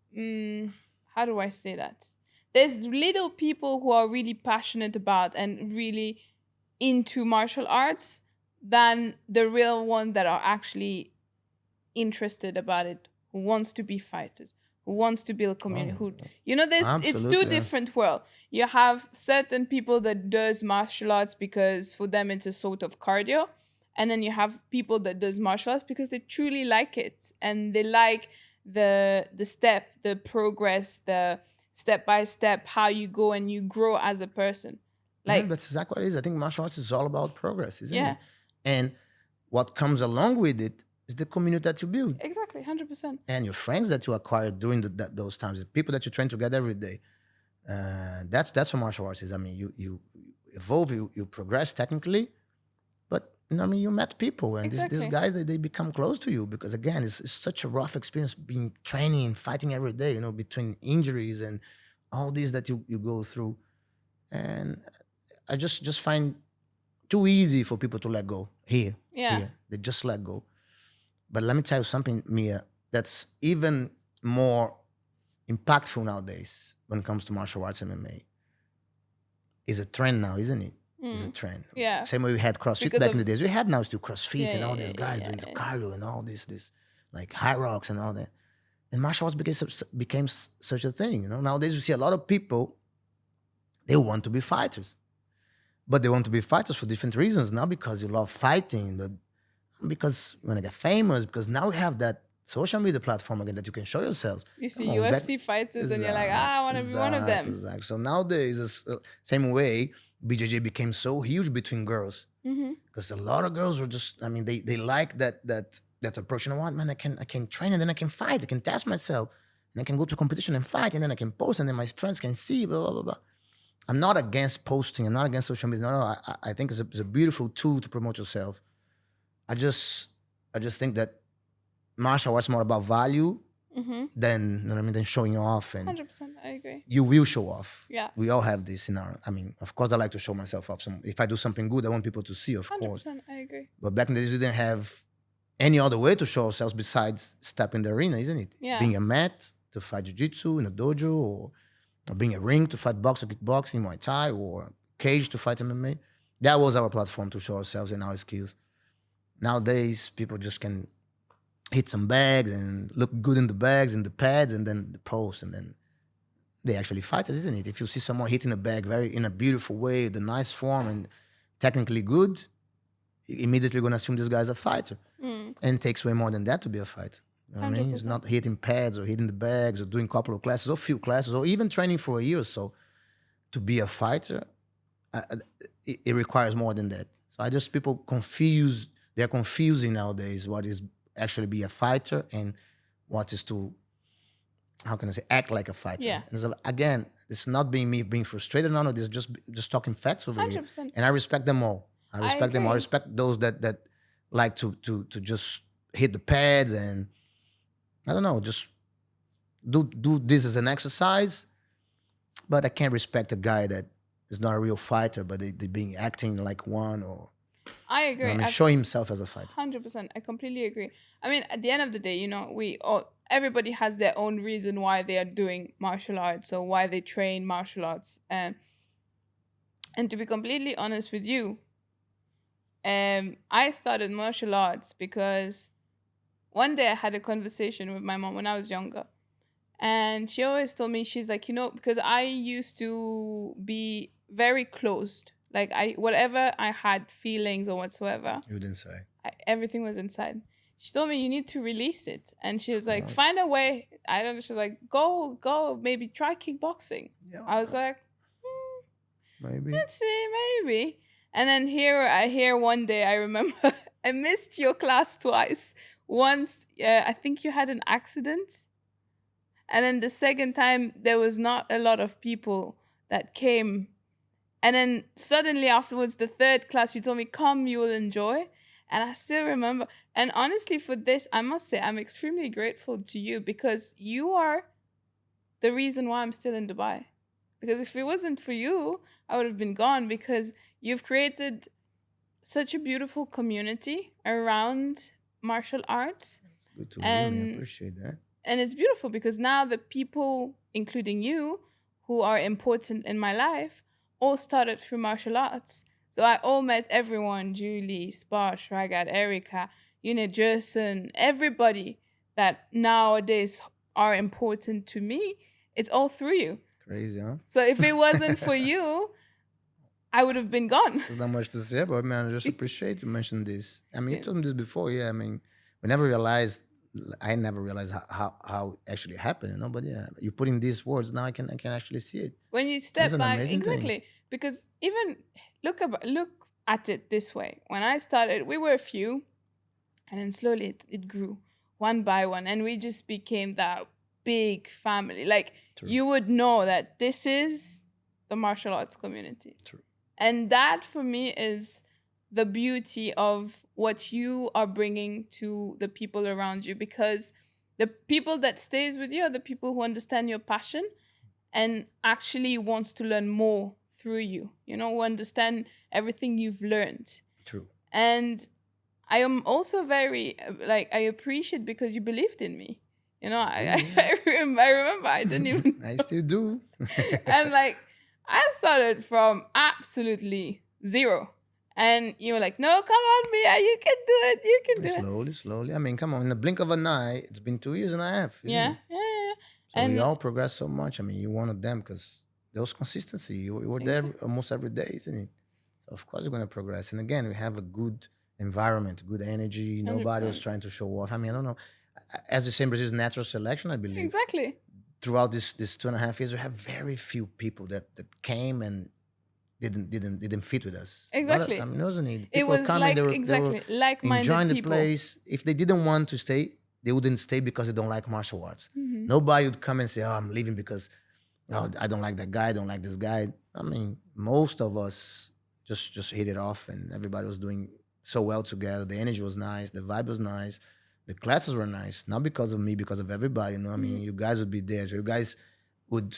how do I say that? There's little people who are really passionate about and really into martial arts than the real ones that are actually interested about it, who wants to be fighters, who wants to build community, it's two different worlds. You have certain people that does martial arts because for them it's a sort of cardio, and then you have people that does martial arts because they truly like it and they like the step, the progress, the step by step, how you go and you grow as a person. Like, that's exactly what it is. I think martial arts is all about progress, isn't Yeah. it? And what comes along with it is the community that you build. Exactly, 100%. And your friends that you acquire during those times, the people that you train together every day. That's what martial arts is. I mean, you evolve, you progress technically, but you met people, and Exactly. these guys they become close to you because again, it's such a rough experience being training and fighting every day. Between injuries and all these that you go through, and I just find too easy for people to let go here. Yeah. Here. They just let go. But let me tell you something, Mia, that's even more impactful nowadays when it comes to martial arts MMA is a trend now, isn't it? It's a trend. Yeah. Same way we had CrossFit Because back of in the days. We had now still CrossFit yeah, and all yeah, these yeah, guys yeah, doing the yeah. cardio and all this like high rocks and all that. And martial arts became such a thing. Nowadays we see a lot of people, they want to be fighters. But they want to be fighters for different reasons, not because you love fighting, but because when I get famous, because now we have that social media platform again that you can show yourself. You Come see on, back. UFC fighters and you're like, I want to be one of them. Exactly. So nowadays, same way, BJJ became so huge between girls because a lot of girls were just, they like that approach. You know what, man? I can train and then I can fight. I can test myself and I can go to competition and fight and then I can post and then my friends can see. Blah blah blah blah. I'm not against posting. I'm not against social media. No. I think it's a beautiful tool to promote yourself. I just think that martial arts is more about value than than showing off. And 100%, I agree. you will show off. Yeah. We all have this in our. Of course, I like to show myself off. If I do something good, I want people to see. Of 100%, course. I agree. But back in the days, we didn't have any other way to show ourselves besides step in the arena, isn't it? Yeah. Being a mat to fight jiu-jitsu in a dojo, or being a ring to fight boxing, kickboxing, Muay Thai, or cage to fight MMA. That was our platform to show ourselves and our skills. Nowadays, people just can hit some bags and look good in the bags and the pads and then the post, and then they actually fighters, isn't it? If you see someone hitting a bag in a beautiful way, the nice form and technically good, immediately gonna assume this guy's a fighter. And it takes way more than that to be a fighter. You know what I mean? It's not hitting pads or hitting the bags or doing a couple of classes or few classes or even training for a year or so. To be a fighter, it requires more than that. So they're confusing nowadays what is actually be a fighter and what is to, how can I say, act like a fighter. Yeah. And again, it's not me being frustrated. No, this is just talking facts over 100%. here. And I respect them all. I respect them all. I respect those that like to just hit the pads and, I don't know, just do this as an exercise. But I can't respect a guy that is not a real fighter, but they being acting like one, or I agree. show himself as a fighter. 100%. I completely agree. At the end of the day, everybody has their own reason why they are doing martial arts or why they train martial arts. And to be completely honest with you, I started martial arts because one day I had a conversation with my mom when I was younger. And she always told me, she's like, because I used to be very closed. Like whatever I had feelings or whatsoever. You didn't say. Everything was inside. She told me you need to release it. And she was like, find a way. I don't know. She was like, go, maybe try kickboxing. Yeah. I was like, maybe. Let's see, maybe. And then here one day, I remember I missed your class twice. Once, I think you had an accident. And then the second time, there was not a lot of people that came. And then suddenly afterwards, the third class, you told me, come, you will enjoy. And I still remember. And honestly, for this, I must say, I'm extremely grateful to you because you are the reason why I'm still in Dubai. Because if it wasn't for you, I would have been gone, because you've created such a beautiful community around martial arts. Good to hear. I appreciate that. And it's beautiful because now the people, including you, who are important in my life, all started through martial arts. So I all met everyone, Julie, Sparsh, Ragat, Erica, Jerson, everybody that nowadays are important to me. It's all through you. Crazy, huh? So if it wasn't for you, I would have been gone. There's not much to say, but man, I just appreciate you mentioned this. You told me this before, yeah. I never realized how it actually happened, But yeah, you put in these words, now I can actually see it. When you step back, exactly. Because even look at it this way. When I started, we were a few, and then slowly it grew one by one, and we just became that big family. Like, true. You would know that this is the martial arts community. True. And that for me is the beauty of what you are bringing to the people around you, because the people that stays with you are the people who understand your passion and actually wants to learn more through you, who understand everything you've learned. True. And I am also very, I appreciate because you believed in me. You know, Yeah, yeah. I remember I didn't even I know. still do. And like, I started from absolutely zero. And you were like, no, come on, Mia, you can do it. You can do it. Slowly, slowly. I mean, come on. In the blink of an eye, it's been 2 years and a half, isn't Yeah, it? yeah, yeah, yeah. So we And all progress so much. I mean, you're one of them because there was consistency. You were there exactly. almost every day, isn't it? So of course you're going to progress. And again, we have a good environment, good energy. Nobody was 100%. trying to show off. I mean, I don't know. As the same Brazil's natural selection, I believe. Exactly. Throughout this 2.5 years, we have very few people that came and didn't fit with us. Not I Exactly. mean, it wasn't it. It People were was coming. like, They were exactly, like minded enjoying the people. place. If they didn't want to stay, they wouldn't stay because they don't like martial arts. Hmm. Nobody would come and say, "Oh, I'm leaving because oh, I don't like that guy. I don't like this guy." I mean, most of us just hit it off, and everybody was doing so well together. The energy was nice. The vibe was nice. The classes were nice. Not because of me, because of everybody. You know, I Hmm. mean, you guys would be there. So you guys would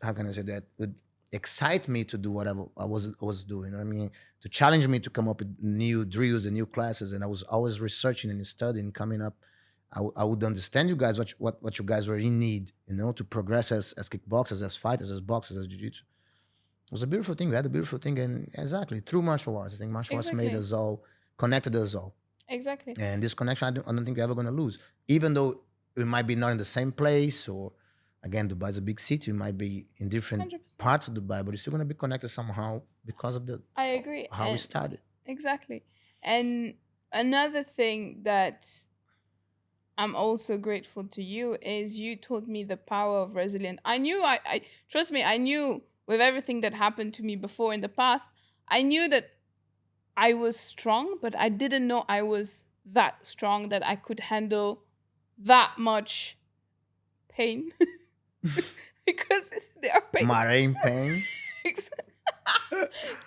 how can I say that would excite me to do whatever I was doing. You know what I mean, to challenge me to come up with new drills and new classes. And I was always researching and studying, coming up. I would understand you guys what you guys were in need, you know, to progress as kickboxers, as fighters, as boxers, as jiu-jitsu. It was a beautiful thing. We had a beautiful thing, and exactly through martial arts, I think martial arts made Exactly. us all connected us all. Exactly. And this connection, I don't think we're ever going to lose. Even though we might be not in the same place, or again, Dubai is a big city. We might be in different 100%. parts of Dubai, but it's still going to be connected somehow because of the I agree. how we And started. exactly. And another thing that I'm also grateful to you is you taught me the power of resilience. I trust me, I knew with everything that happened to me before in the past, I knew that I was strong, but I didn't know I was that strong that I could handle that much pain. Because there are pain. Marine pain.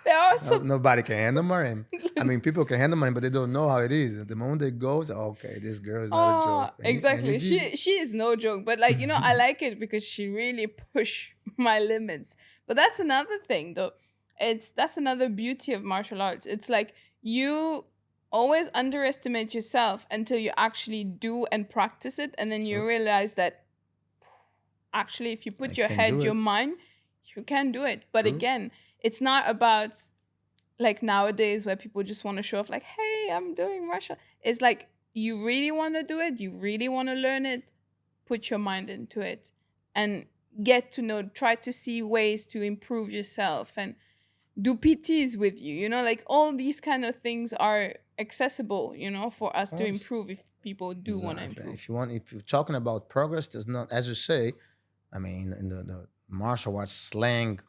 There are No, some. nobody can handle marine. I mean, people can handle marine, but they don't know how it is. The moment they go, it's, okay, this girl is not a Oh, joke, and you exactly. did. She is no joke, but like, I like it because she really pushed my limits. But that's another thing though. That's another beauty of martial arts. It's like you always underestimate yourself until you actually do and practice it, and then you True. realize that actually if you I put your can do head, your it. mind, you can do it. But True. again, it's not about like nowadays where people just want to show off like, hey, I'm doing martial. It's like you really want to do it, you really want to learn it, put your mind into it and get to know, try to see ways to improve yourself and do PTs with you, like all these kind of things are accessible, for us Of to course. improve if people do want to Exactly. improve. If you're talking about progress, there's not, as you say, I mean, in the martial arts slang,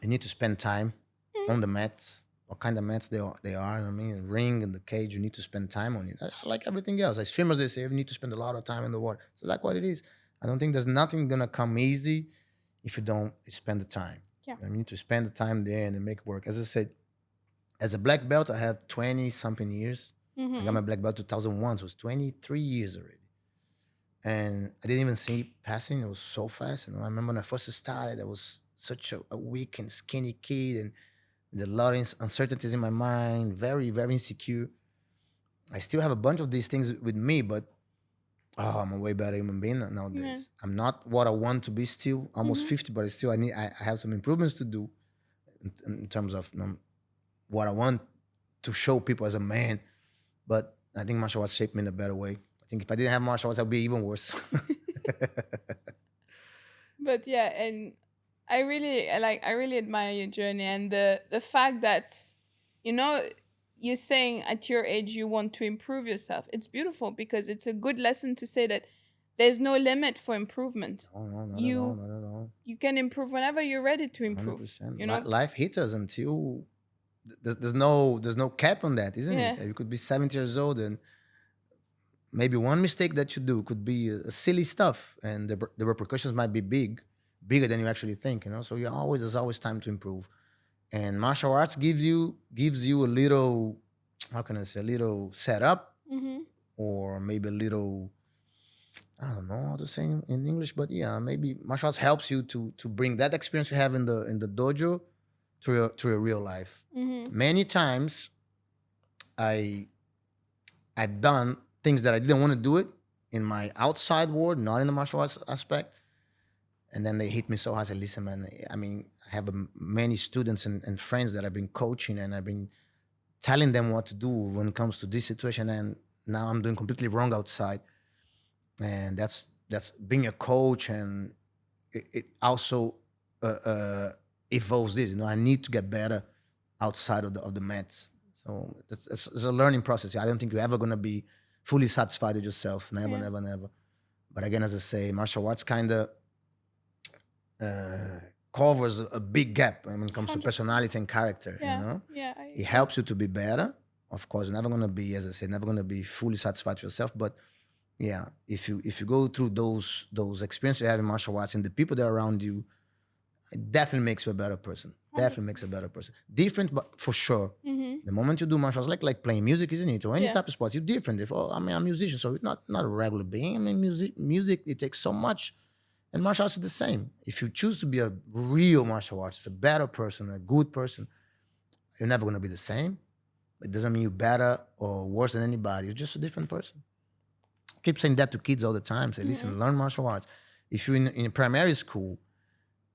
you need to spend time Mm, on the mats. What kind of mats they are? I mean, ring and the cage. You need to spend time on it. Like everything else, like streamers, they say you need to spend a lot of time in the water. So like what it is. I don't think there's nothing gonna come easy if you don't spend the time. yeah. You need to spend the time there and then make it work. As I said, as a black belt, I have 20 something years. I got Mm-hmm. my black belt 2001, so it's 23 years already. And I didn't even see it passing. It was so fast. I remember when I first started, I was such a weak and skinny kid, and with a lot of uncertainties in my mind, very, very insecure. I still have a bunch of these things with me, but I'm a way better human being Yeah. nowadays. I'm not what I want to be still, almost Mm-hmm. 50, but I have some improvements to do in terms of what I want to show people as a man. But I think martial arts shaped me in a better way. I think if I didn't have martial arts, I'd be even worse. But yeah, and I really admire your journey and the fact that you know you're saying at your age you want to improve yourself. It's beautiful because it's a good lesson to say that there's no limit for improvement. No, no, not at all, You not at all. you can improve whenever you're ready to improve. 100%. You know? Life hits us until there's no cap on that, isn't it? Yeah. You could be 70 years old and maybe one mistake that you do could be silly stuff, and the repercussions might be bigger than you actually think. So there's always time to improve, and martial arts gives you a little, how can I say, a little setup, Mm-hmm. or maybe a little, I don't know how to say in English, but yeah, maybe martial arts helps you to bring that experience you have in the dojo to your real life. Mm-hmm. Many times I I've done things that I didn't want to do it, in my outside world, not in the martial arts aspect. And then they hit me so hard. I said, listen, man, I mean, I have many students and friends that I've been coaching, and I've been telling them what to do when it comes to this situation. And now I'm doing completely wrong outside. And that's being a coach. And it also evolves this. I need to get better outside of the mats. So it's a learning process. I don't think you're ever going to be fully satisfied with yourself. Never, Yeah. never, never. But again, as I say, martial arts kind of covers a big gap when it comes to 100%. personality and character. Yeah. Yeah. It helps you to be better. Of course, you're never going to be, as I said, never going to be fully satisfied with yourself. But yeah, if you go through those experiences you have in martial arts and the people that are around you, it definitely makes you a better person. Definitely makes you a better person. Different, but for sure. The moment you do martial arts, like playing music, isn't it? Or any Yeah. type of sports, you're different. I'm a musician, so it's not a regular being. I mean, music it takes so much, and martial arts is the same. If you choose to be a real martial artist, a better person, a good person, you're never gonna be the same. It doesn't mean you're better or worse than anybody. You're just a different person. I keep saying that to kids all the time. Say, listen, learn martial arts. If you're in primary school,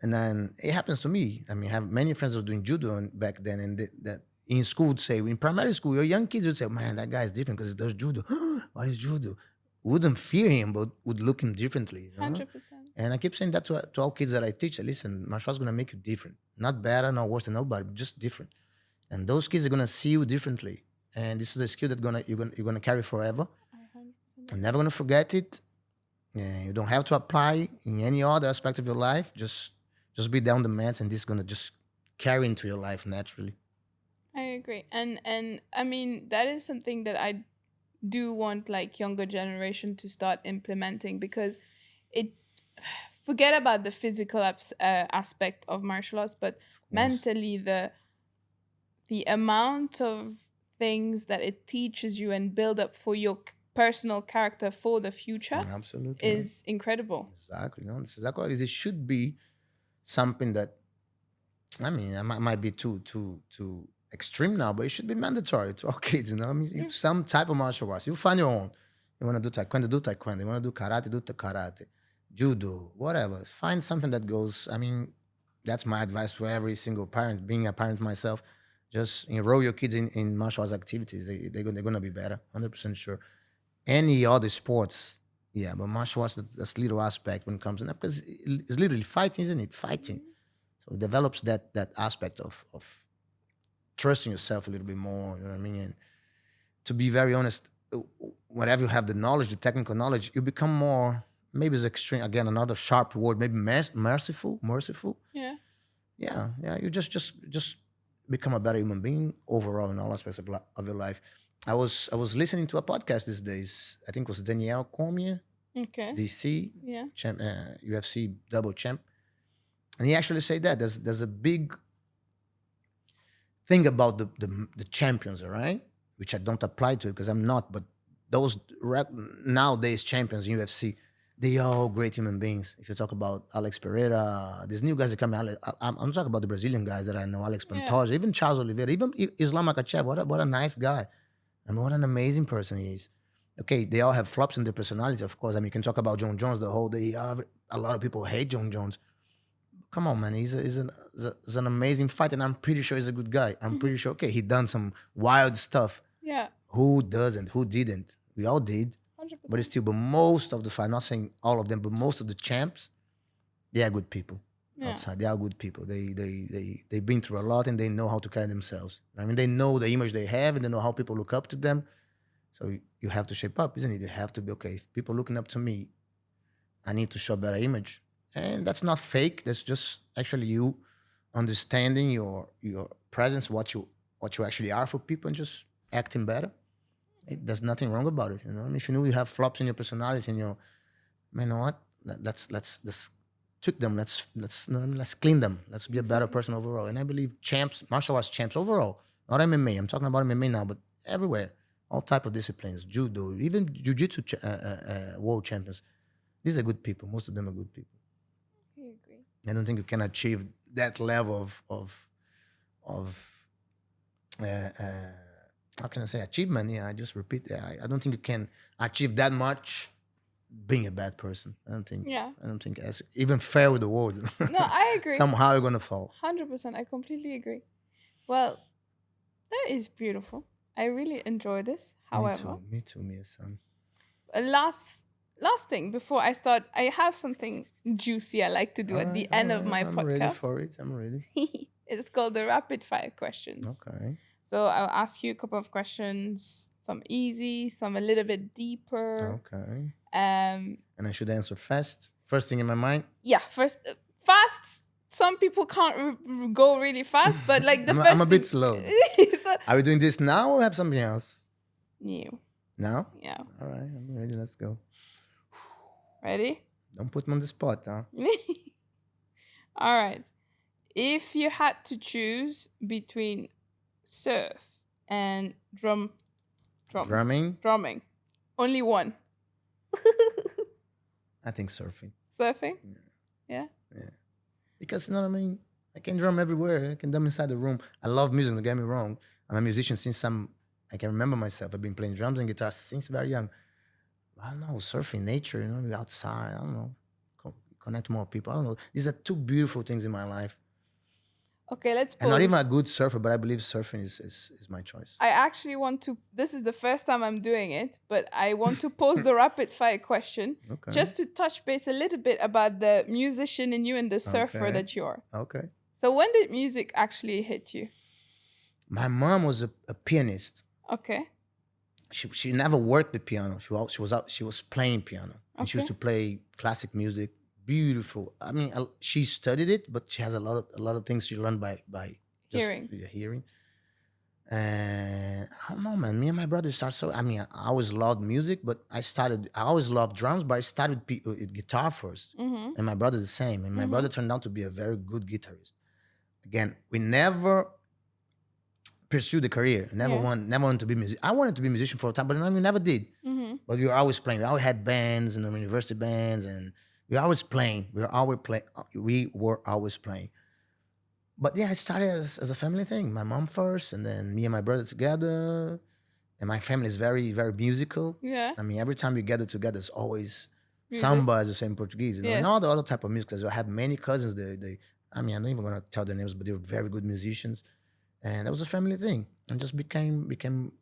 and then it happens to me. I mean, I have many friends who were doing judo back then, and that in school would say, in primary school, your young kids would say, man, that guy is different because he does judo. What is judo? Wouldn't fear him, but would look him differently. 100%. And I keep saying that to all kids that I teach. Listen, martial arts is going to make you different. Not better, not worse than nobody, but just different. And those kids are going to see you differently. And this is a skill that you're gonna carry forever. I'm never going to forget it. You don't have to apply in any other aspect of your life. Just be down the mats, and this is going to just carry into your life naturally. I agree. And I mean, that is something that I do want like younger generation to start implementing, because it forget about the physical aspect of martial arts, but mentally the amount of things that it teaches you and build up for your personal character for the future Absolutely. is incredible. Exactly. This is exactly what it is. It should be something that, I mean, it might be too extreme now, but it should be mandatory to all kids. I mean, some type of martial arts. You find your own. You want to do taekwondo, do taekwondo. You want to do karate, do karate. Judo, whatever. Find something that goes. I mean, that's my advice to every single parent. Being a parent myself, just enroll your kids in martial arts activities. They're going to be better, 100% sure. Any other sports, yeah, but martial arts, that's little aspect when it comes to that, because it's literally fighting, isn't it? Fighting. So it develops that aspect of trusting yourself a little bit more, you know what I mean? And to be very honest, whenever you have the knowledge, the technical knowledge, you become more, maybe it's extreme, again, another sharp word, maybe merciful. Yeah. Yeah. You just become a better human being overall in all aspects of your life. I was listening to a podcast these days. I think it was Danielle Cormier, Okay. DC, Yeah. champ, UFC double champ, and he actually said that there's a big thing about the champions, all right, which I don't apply to because I'm not, but those nowadays champions in UFC, they are all great human beings. If you talk about Alex Pereira, these new guys that come out, I'm talking about the Brazilian guys that I know, Alex Pantoja, even Charles Oliveira, even Islam Makhachev. What a nice guy. I mean, what an amazing person he is. Okay, they all have flops in their personality, of course. I mean, you can talk about John Jones the whole day. A lot of people hate John Jones. Come on, man. He's an amazing fighter, and I'm pretty sure he's a good guy. I'm pretty sure, okay, he done some wild stuff. Yeah. Who doesn't? Who didn't? We all did. 100%. But it's still, but most of the fight, not saying all of them, but most of the champs, they are good people. Yeah. Outside, they are good people. They've been through a lot, and they know how to carry themselves. I mean, they know the image they have, and they know how people look up to them. So you have to shape up, isn't it? You have to be, okay, if people looking up to me, I need to show a better image. And that's not fake. That's just actually you understanding your presence, what you actually are for people, and just acting better. There's nothing wrong about it. If you know you have flops in your personality and your, man, you know what? Let's tweak them. Let's clean them. Let's be a better person overall. And I believe champs, martial arts champs overall, not MMA. I'm talking about MMA now, but everywhere, all type of disciplines, judo, even jiu-jitsu world champions. These are good people. Most of them are good people. I agree. I don't think you can achieve that level of how can I say, achievement? Yeah, I just repeat. I don't think you can achieve that much being a bad person. Yeah. I don't think it's even fair with the world. No, I agree. Somehow you're gonna fall. 100%. I completely agree. Well, that is beautiful. I really enjoy this. However, Me too, son. a last thing before I start, I have something juicy I like to do at the end of my I'm ready podcast. for it. I'm ready. It's called the rapid fire questions. Okay. So I'll ask you a couple of questions, some easy, some a little bit deeper. Okay. Um, And I should answer fast. First thing in my mind. yeah, first fast. Some people can't go really fast, but like the I'm a bit slow. So, Are we doing this now or have something else? new. Now? Yeah. All right, I'm ready. Let's go. Ready? Don't put me on the spot, huh? All right. If you had to choose between surf and drumming, only one. I think surfing. Surfing? Yeah. Because, you know what I mean? I can drum everywhere. I can drum inside the room. I love music, don't get me wrong. I'm a musician since I can remember myself. I've been playing drums and guitar since very young. I don't know, surfing, nature, you know, outside. I don't know. Connect more people. I don't know. These are two beautiful things in my life. Okay, let's pause. I'm not even a good surfer, but I believe surfing is my choice. I actually want to, this is the first time I'm doing it, but I want to pose the rapid fire question just to touch base a little bit about the musician in you and the surfer that you are. Okay. So when did music actually hit you? My mom was a pianist. Okay. She never worked the piano. She was playing piano. And she used to play classic music. Beautiful. I mean, she studied it, but she has a lot of things she learned by just hearing. And I don't know, man. Me and my brother started. So I mean, I always loved music, but I always loved drums, but I started with guitar first. Mm-hmm. And my brother the same. And my brother turned out to be a very good guitarist. Again, we never pursued the career. Never wanted to be musician. I wanted to be a musician for a time, but we never did. Mm-hmm. But we were always playing. We always had bands and university bands, and we were always playing. We were always playing. But yeah, it started as a family thing. My mom first, and then me and my brother together. And my family is very, very musical. Yeah. I mean, every time we gather together, it's always samba, as you say in Portuguese, you know, and all the other type of music. Because I have many cousins. I'm not even gonna tell their names, but they were very good musicians. And that was a family thing, and just became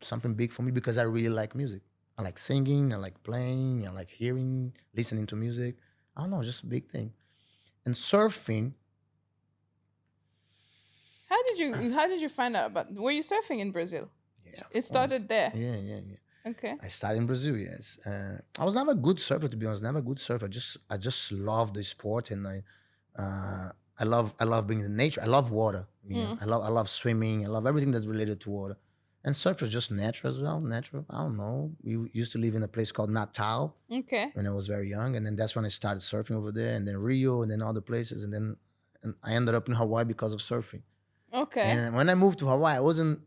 something big for me because I really like music. I like singing, I like playing, I like hearing, listening to music. I don't know, just a big thing. And surfing. How did you find out about? Were you surfing in Brazil? Yeah, it started there. Yeah. Okay. I started in Brazil. Yes. I was never a good surfer, to be honest. Never a good surfer. I just love the sport, and I love being in nature. I love water. I love swimming. I love everything that's related to water. And surf is just natural as well. Natural. I don't know. We used to live in a place called Natal. Okay. When I was very young, and then that's when I started surfing over there, and then Rio, and then other places, and I ended up in Hawaii because of surfing. Okay. And when I moved to Hawaii, I wasn't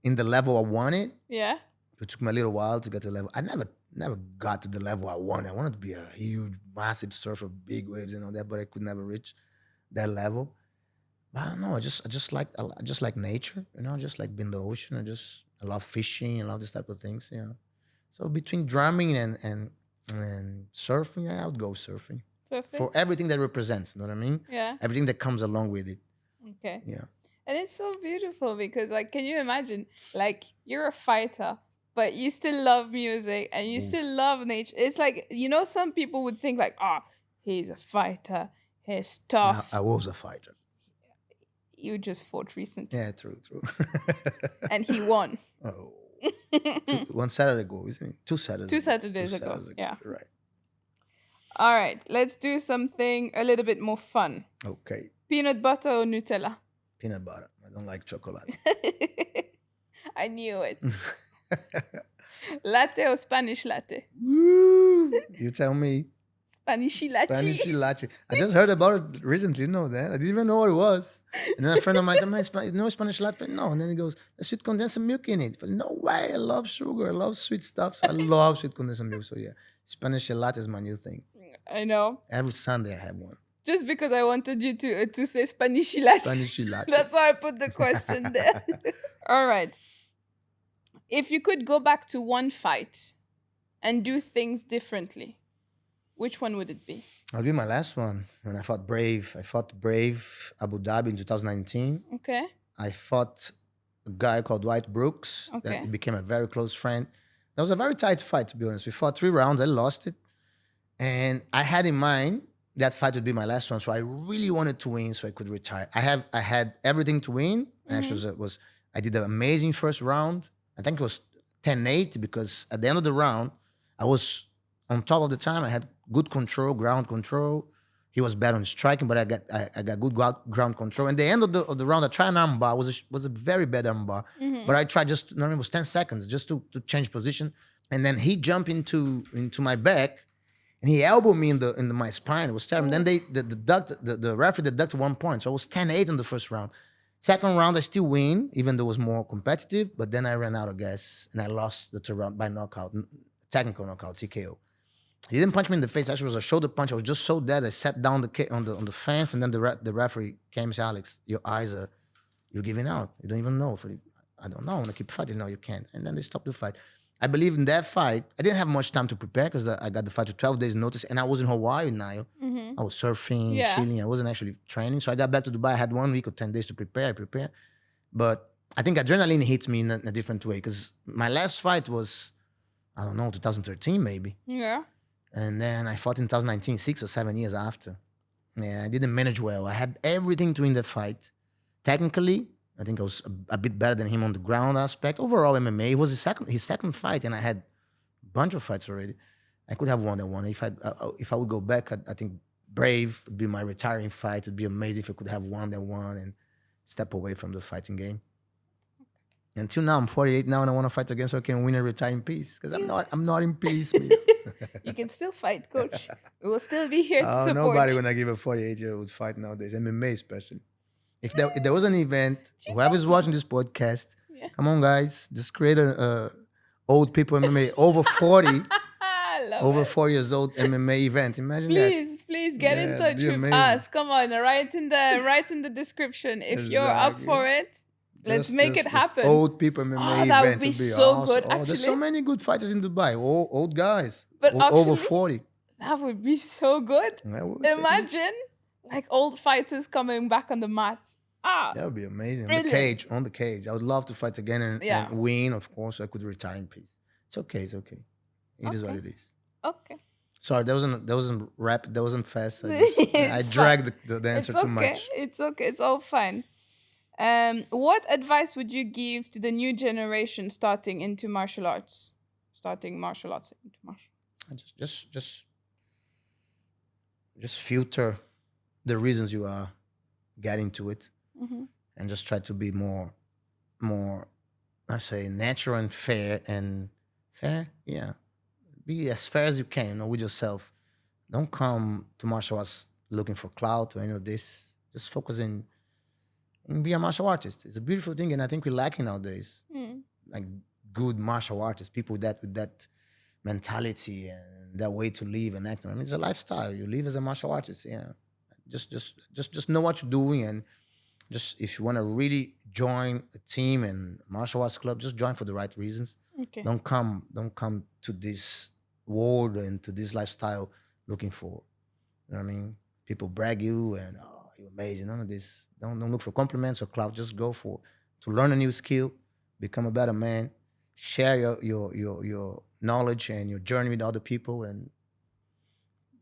in the level I wanted. Yeah. It took me a little while to get to the level. I never got to the level I wanted. I wanted to be a huge, massive surfer, big waves and all that, but I could never reach that level. But I don't know. I just like nature, you know. I just like being in the ocean. I love fishing. I love this type of things, you know. So between drumming and surfing, I would go surfing. For everything that represents. You know what I mean? Yeah. Everything that comes along with it. Okay. Yeah. And it's so beautiful because, like, can you imagine, like, you're a fighter, but you still love music and you still love nature. It's like, you know, some people would think like, he's a fighter, he's tough. I was a fighter. You just fought recently. Yeah, true. And he won. Oh. 1 Saturday ago, isn't it? 2 Saturdays. 2 Saturdays ago. Yeah. Right. All right. Let's do something a little bit more fun. Okay. Peanut butter or Nutella? Peanut butter. I don't like chocolate. I knew it. Latte or Spanish latte? Woo! You tell me. Spanishy latte. Spanishy latte. I just heard about it recently. You know that? I didn't even know what it was. And then a friend of mine said, no Spanish latte? No. And then he goes, there's sweet condensed milk in it. But no way. I love sugar. I love sweet stuff. So I love sweet condensed milk. So yeah, Spanish latte is my new thing. I know. Every Sunday I have one. Just because I wanted you to say Spanishy latte. Spanishy latte. That's why I put the question there. All right. If you could go back to one fight and do things differently, which one would it be? That'll be my last one. When I fought Brave, I fought Brave Abu Dhabi in 2019. Okay. I fought a guy called White Brooks Okay. that became a very close friend. That was a very tight fight, to be honest. We fought 3 rounds. I lost it. And I had in mind that fight would be my last one. So I really wanted to win so I could retire. I had everything to win. Actually, I did an amazing first round. I think it was 10-8 because at the end of the round, I was on top of the time. I had good control, ground control. He was bad on striking, but I got good ground control. And the end of the round, I tried an armbar. Was a very bad armbar. But I tried just, it was 10 seconds just to change position. And then he jumped into my back and he elbowed me in my spine. It was terrible. And then the referee deducted 1 point. So it was 10-8 in the first round. Second round, I still win, even though it was more competitive. But then I ran out of gas and I lost the third round by knockout, technical knockout, TKO. He didn't punch me in the face. Actually, it was a shoulder punch. I was just so dead. I sat down on the fence, and then the referee came and said, "Alex, you're giving out. You don't even know." I don't know. I want to keep fighting. No, you can't. And then they stopped the fight. I believe in that fight. I didn't have much time to prepare because I got the fight with 12 days notice, and I was in Hawaii now. I was surfing, chilling. I wasn't actually training. So I got back to Dubai. I had 1 week or 10 days to prepare. I prepared. But I think adrenaline hits me in a different way because my last fight was, I don't know, 2013 maybe. Yeah. And then I fought in 2019, 6 or 7 years after. Yeah, I didn't manage well. I had everything to win the fight. Technically, I think I was a bit better than him on the ground aspect. Overall, MMA, it was his second fight, and I had a bunch of fights already. I could have won that one. If I would go back, I think Brave would be my retiring fight. It would be amazing if I could have won that one and step away from the fighting game. Until now, I'm 48 now, and I want to fight again so I can win and retire in peace. Because I'm not in peace. You can still fight, coach. We will still be here to support. Nobody gonna give a 48-year-old fight nowadays, MMA especially. If there was an event, whoever's watching this podcast, come on guys, just create a old people MMA over 40, over 4 years old MMA event. Imagine that. Please get in touch with us. Come on, write in the description if you're up for it. Let's make it happen. Old people MMA event. That would be so awesome. good, actually. There's so many good fighters in Dubai. Old guys. But over 40. That would be so good. Imagine like old fighters coming back on the mat. That would be amazing. On the cage. I would love to fight again and win, of course, so I could retire in peace. It's okay. It is what it is. Okay. Sorry, that wasn't rapid. That wasn't fast. I dragged the answer too much. It's okay. It's all fine. What advice would you give to the new generation starting martial arts? Just filter the reasons you are getting to it, and just try to be more, I say, natural and fair Yeah, be as fair as you can, with yourself. Don't come to martial arts looking for clout or any of this. Just focus and be a martial artist. It's a beautiful thing, and I think we're lacking nowadays. Like good martial artists, people with that mentality and that way to live and act. I mean, it's a lifestyle. You live as a martial artist. Yeah, just know what you're doing, and just if you want to really join a team and martial arts club, just join for the right reasons. Okay. Don't come to this world and to this lifestyle looking for, you know what I mean? People brag you and you're amazing. None of this. Don't look for compliments or clout. Just go to learn a new skill, become a better man, share your knowledge and your journey with other people, and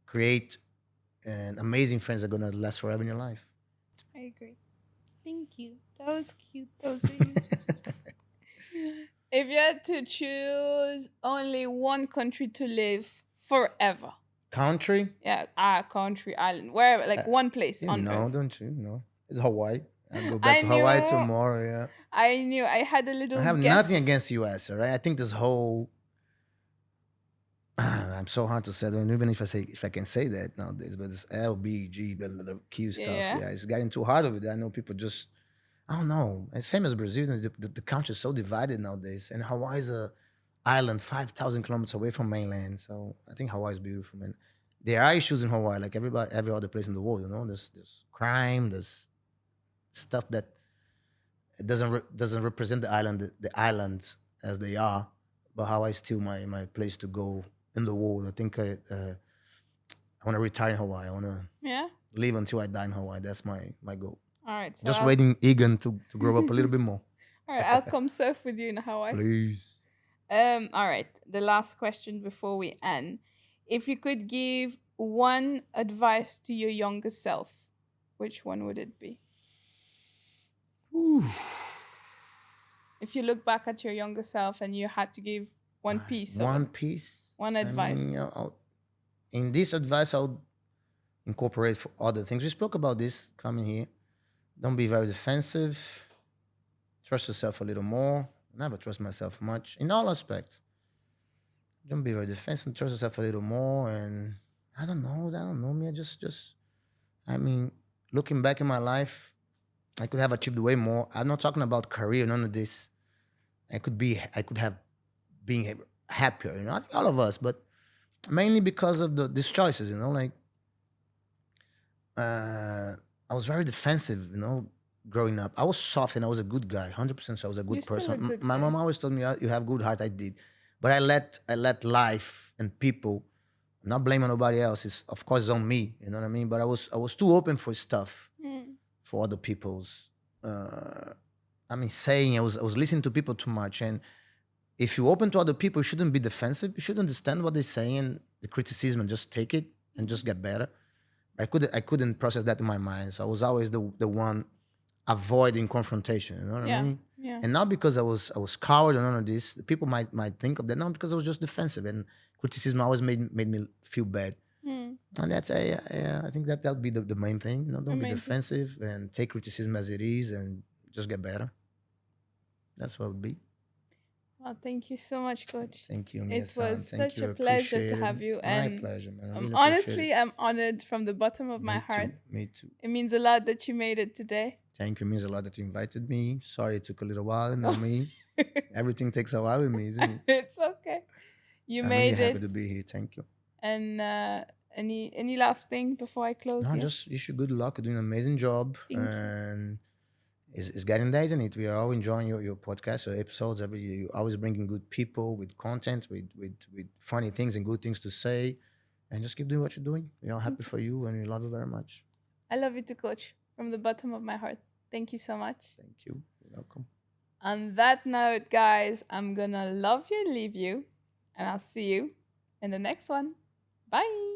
create an amazing friends that are gonna last forever in your life. I agree. Thank you. That was cute. That was really. If you had to choose only one country to live forever. Country? Yeah, country, island, wherever, like one place on No, Earth. don't you? No. It's Hawaii. I'll go back to Hawaii tomorrow, yeah. I knew. I had a little I have guess. nothing against US, all right? I think this whole... I'm so hard to say, even if I can say that nowadays, but this LBG, the Q stuff, it's getting too hard of it. I know people just... I don't know. It's same as Brazil. The country is so divided nowadays. And Hawaii is an island 5,000 kilometers away from mainland. So I think Hawaii is beautiful, man. There are issues in Hawaii, like every other place in the world, you know? There's crime, there's stuff that doesn't represent the islands as they are. but how I steal my place to go in the world. I think I want to retire in Hawaii. I want to Yeah. live until I die in Hawaii. That's my goal. All right. So Just waiting, eager to grow up a little bit more. all right, I'll come surf with you in Hawaii. Please. All right. The last question before we end. If you could give one advice to your younger self, which one would it be? Ooh. If you look back at your younger self and you had to give one piece of One it, piece. one I mean, advice. in this advice, I'll incorporate for other things. We spoke about this coming here. Don't be very defensive. Trust yourself a little more. Never trust myself much in all aspects. Don't be very defensive. Trust yourself a little more. And I don't know me. I mean, looking back in my life, I could have achieved way more. I'm not talking about career, none of this. I could have been happier, I think all of us, but mainly because of these choices, like I was very defensive, growing up. I was soft and I was a good guy, 100% so I was a good You're still person. a good My guy. mom always told me, you have good heart, I did. But I let life and people, I'm not blaming nobody else, it's of course on me, you know what I mean? But I was too open for stuff, for other people's, saying I was listening to people too much. And if you open to other people, you shouldn't be defensive. You should understand what they're saying, the criticism, and just take it and just get better. I couldn't process that in my mind. So I was always the one avoiding confrontation. You know what I mean? Yeah. And not because I was coward or none of this. People might think of that. No, because I was just defensive, and criticism always made me feel bad. And that's I think that'll be the main thing. Don't be defensive and take criticism as it is, and just get better. That's what it would be. Well, thank you so much, Coach. Thank you, It was Thank such you. a pleasure to Appreciate it. have you. My And pleasure, man. I really honestly, I'm honored from the bottom of my heart. Me too. It means a lot that you made it today. Thank you. It means a lot that you invited me. Sorry it took a little while. You know me. Everything takes a while with me, isn't it? It's okay. I'm really made happy it. to be here. Thank you. And any last thing before I close? No, here? just wish you good luck. You're doing an amazing job. Thank you. And it's getting there, isn't it? We are all enjoying your podcast, your episodes. You're always bringing good people with content, with funny things and good things to say. And just keep doing what you're doing. We're all happy for you, and we love you very much. I love you too, Coach, from the bottom of my heart. Thank you so much. Thank you. You're welcome. On that note, guys, I'm gonna love you and leave you, and I'll see you in the next one. Bye.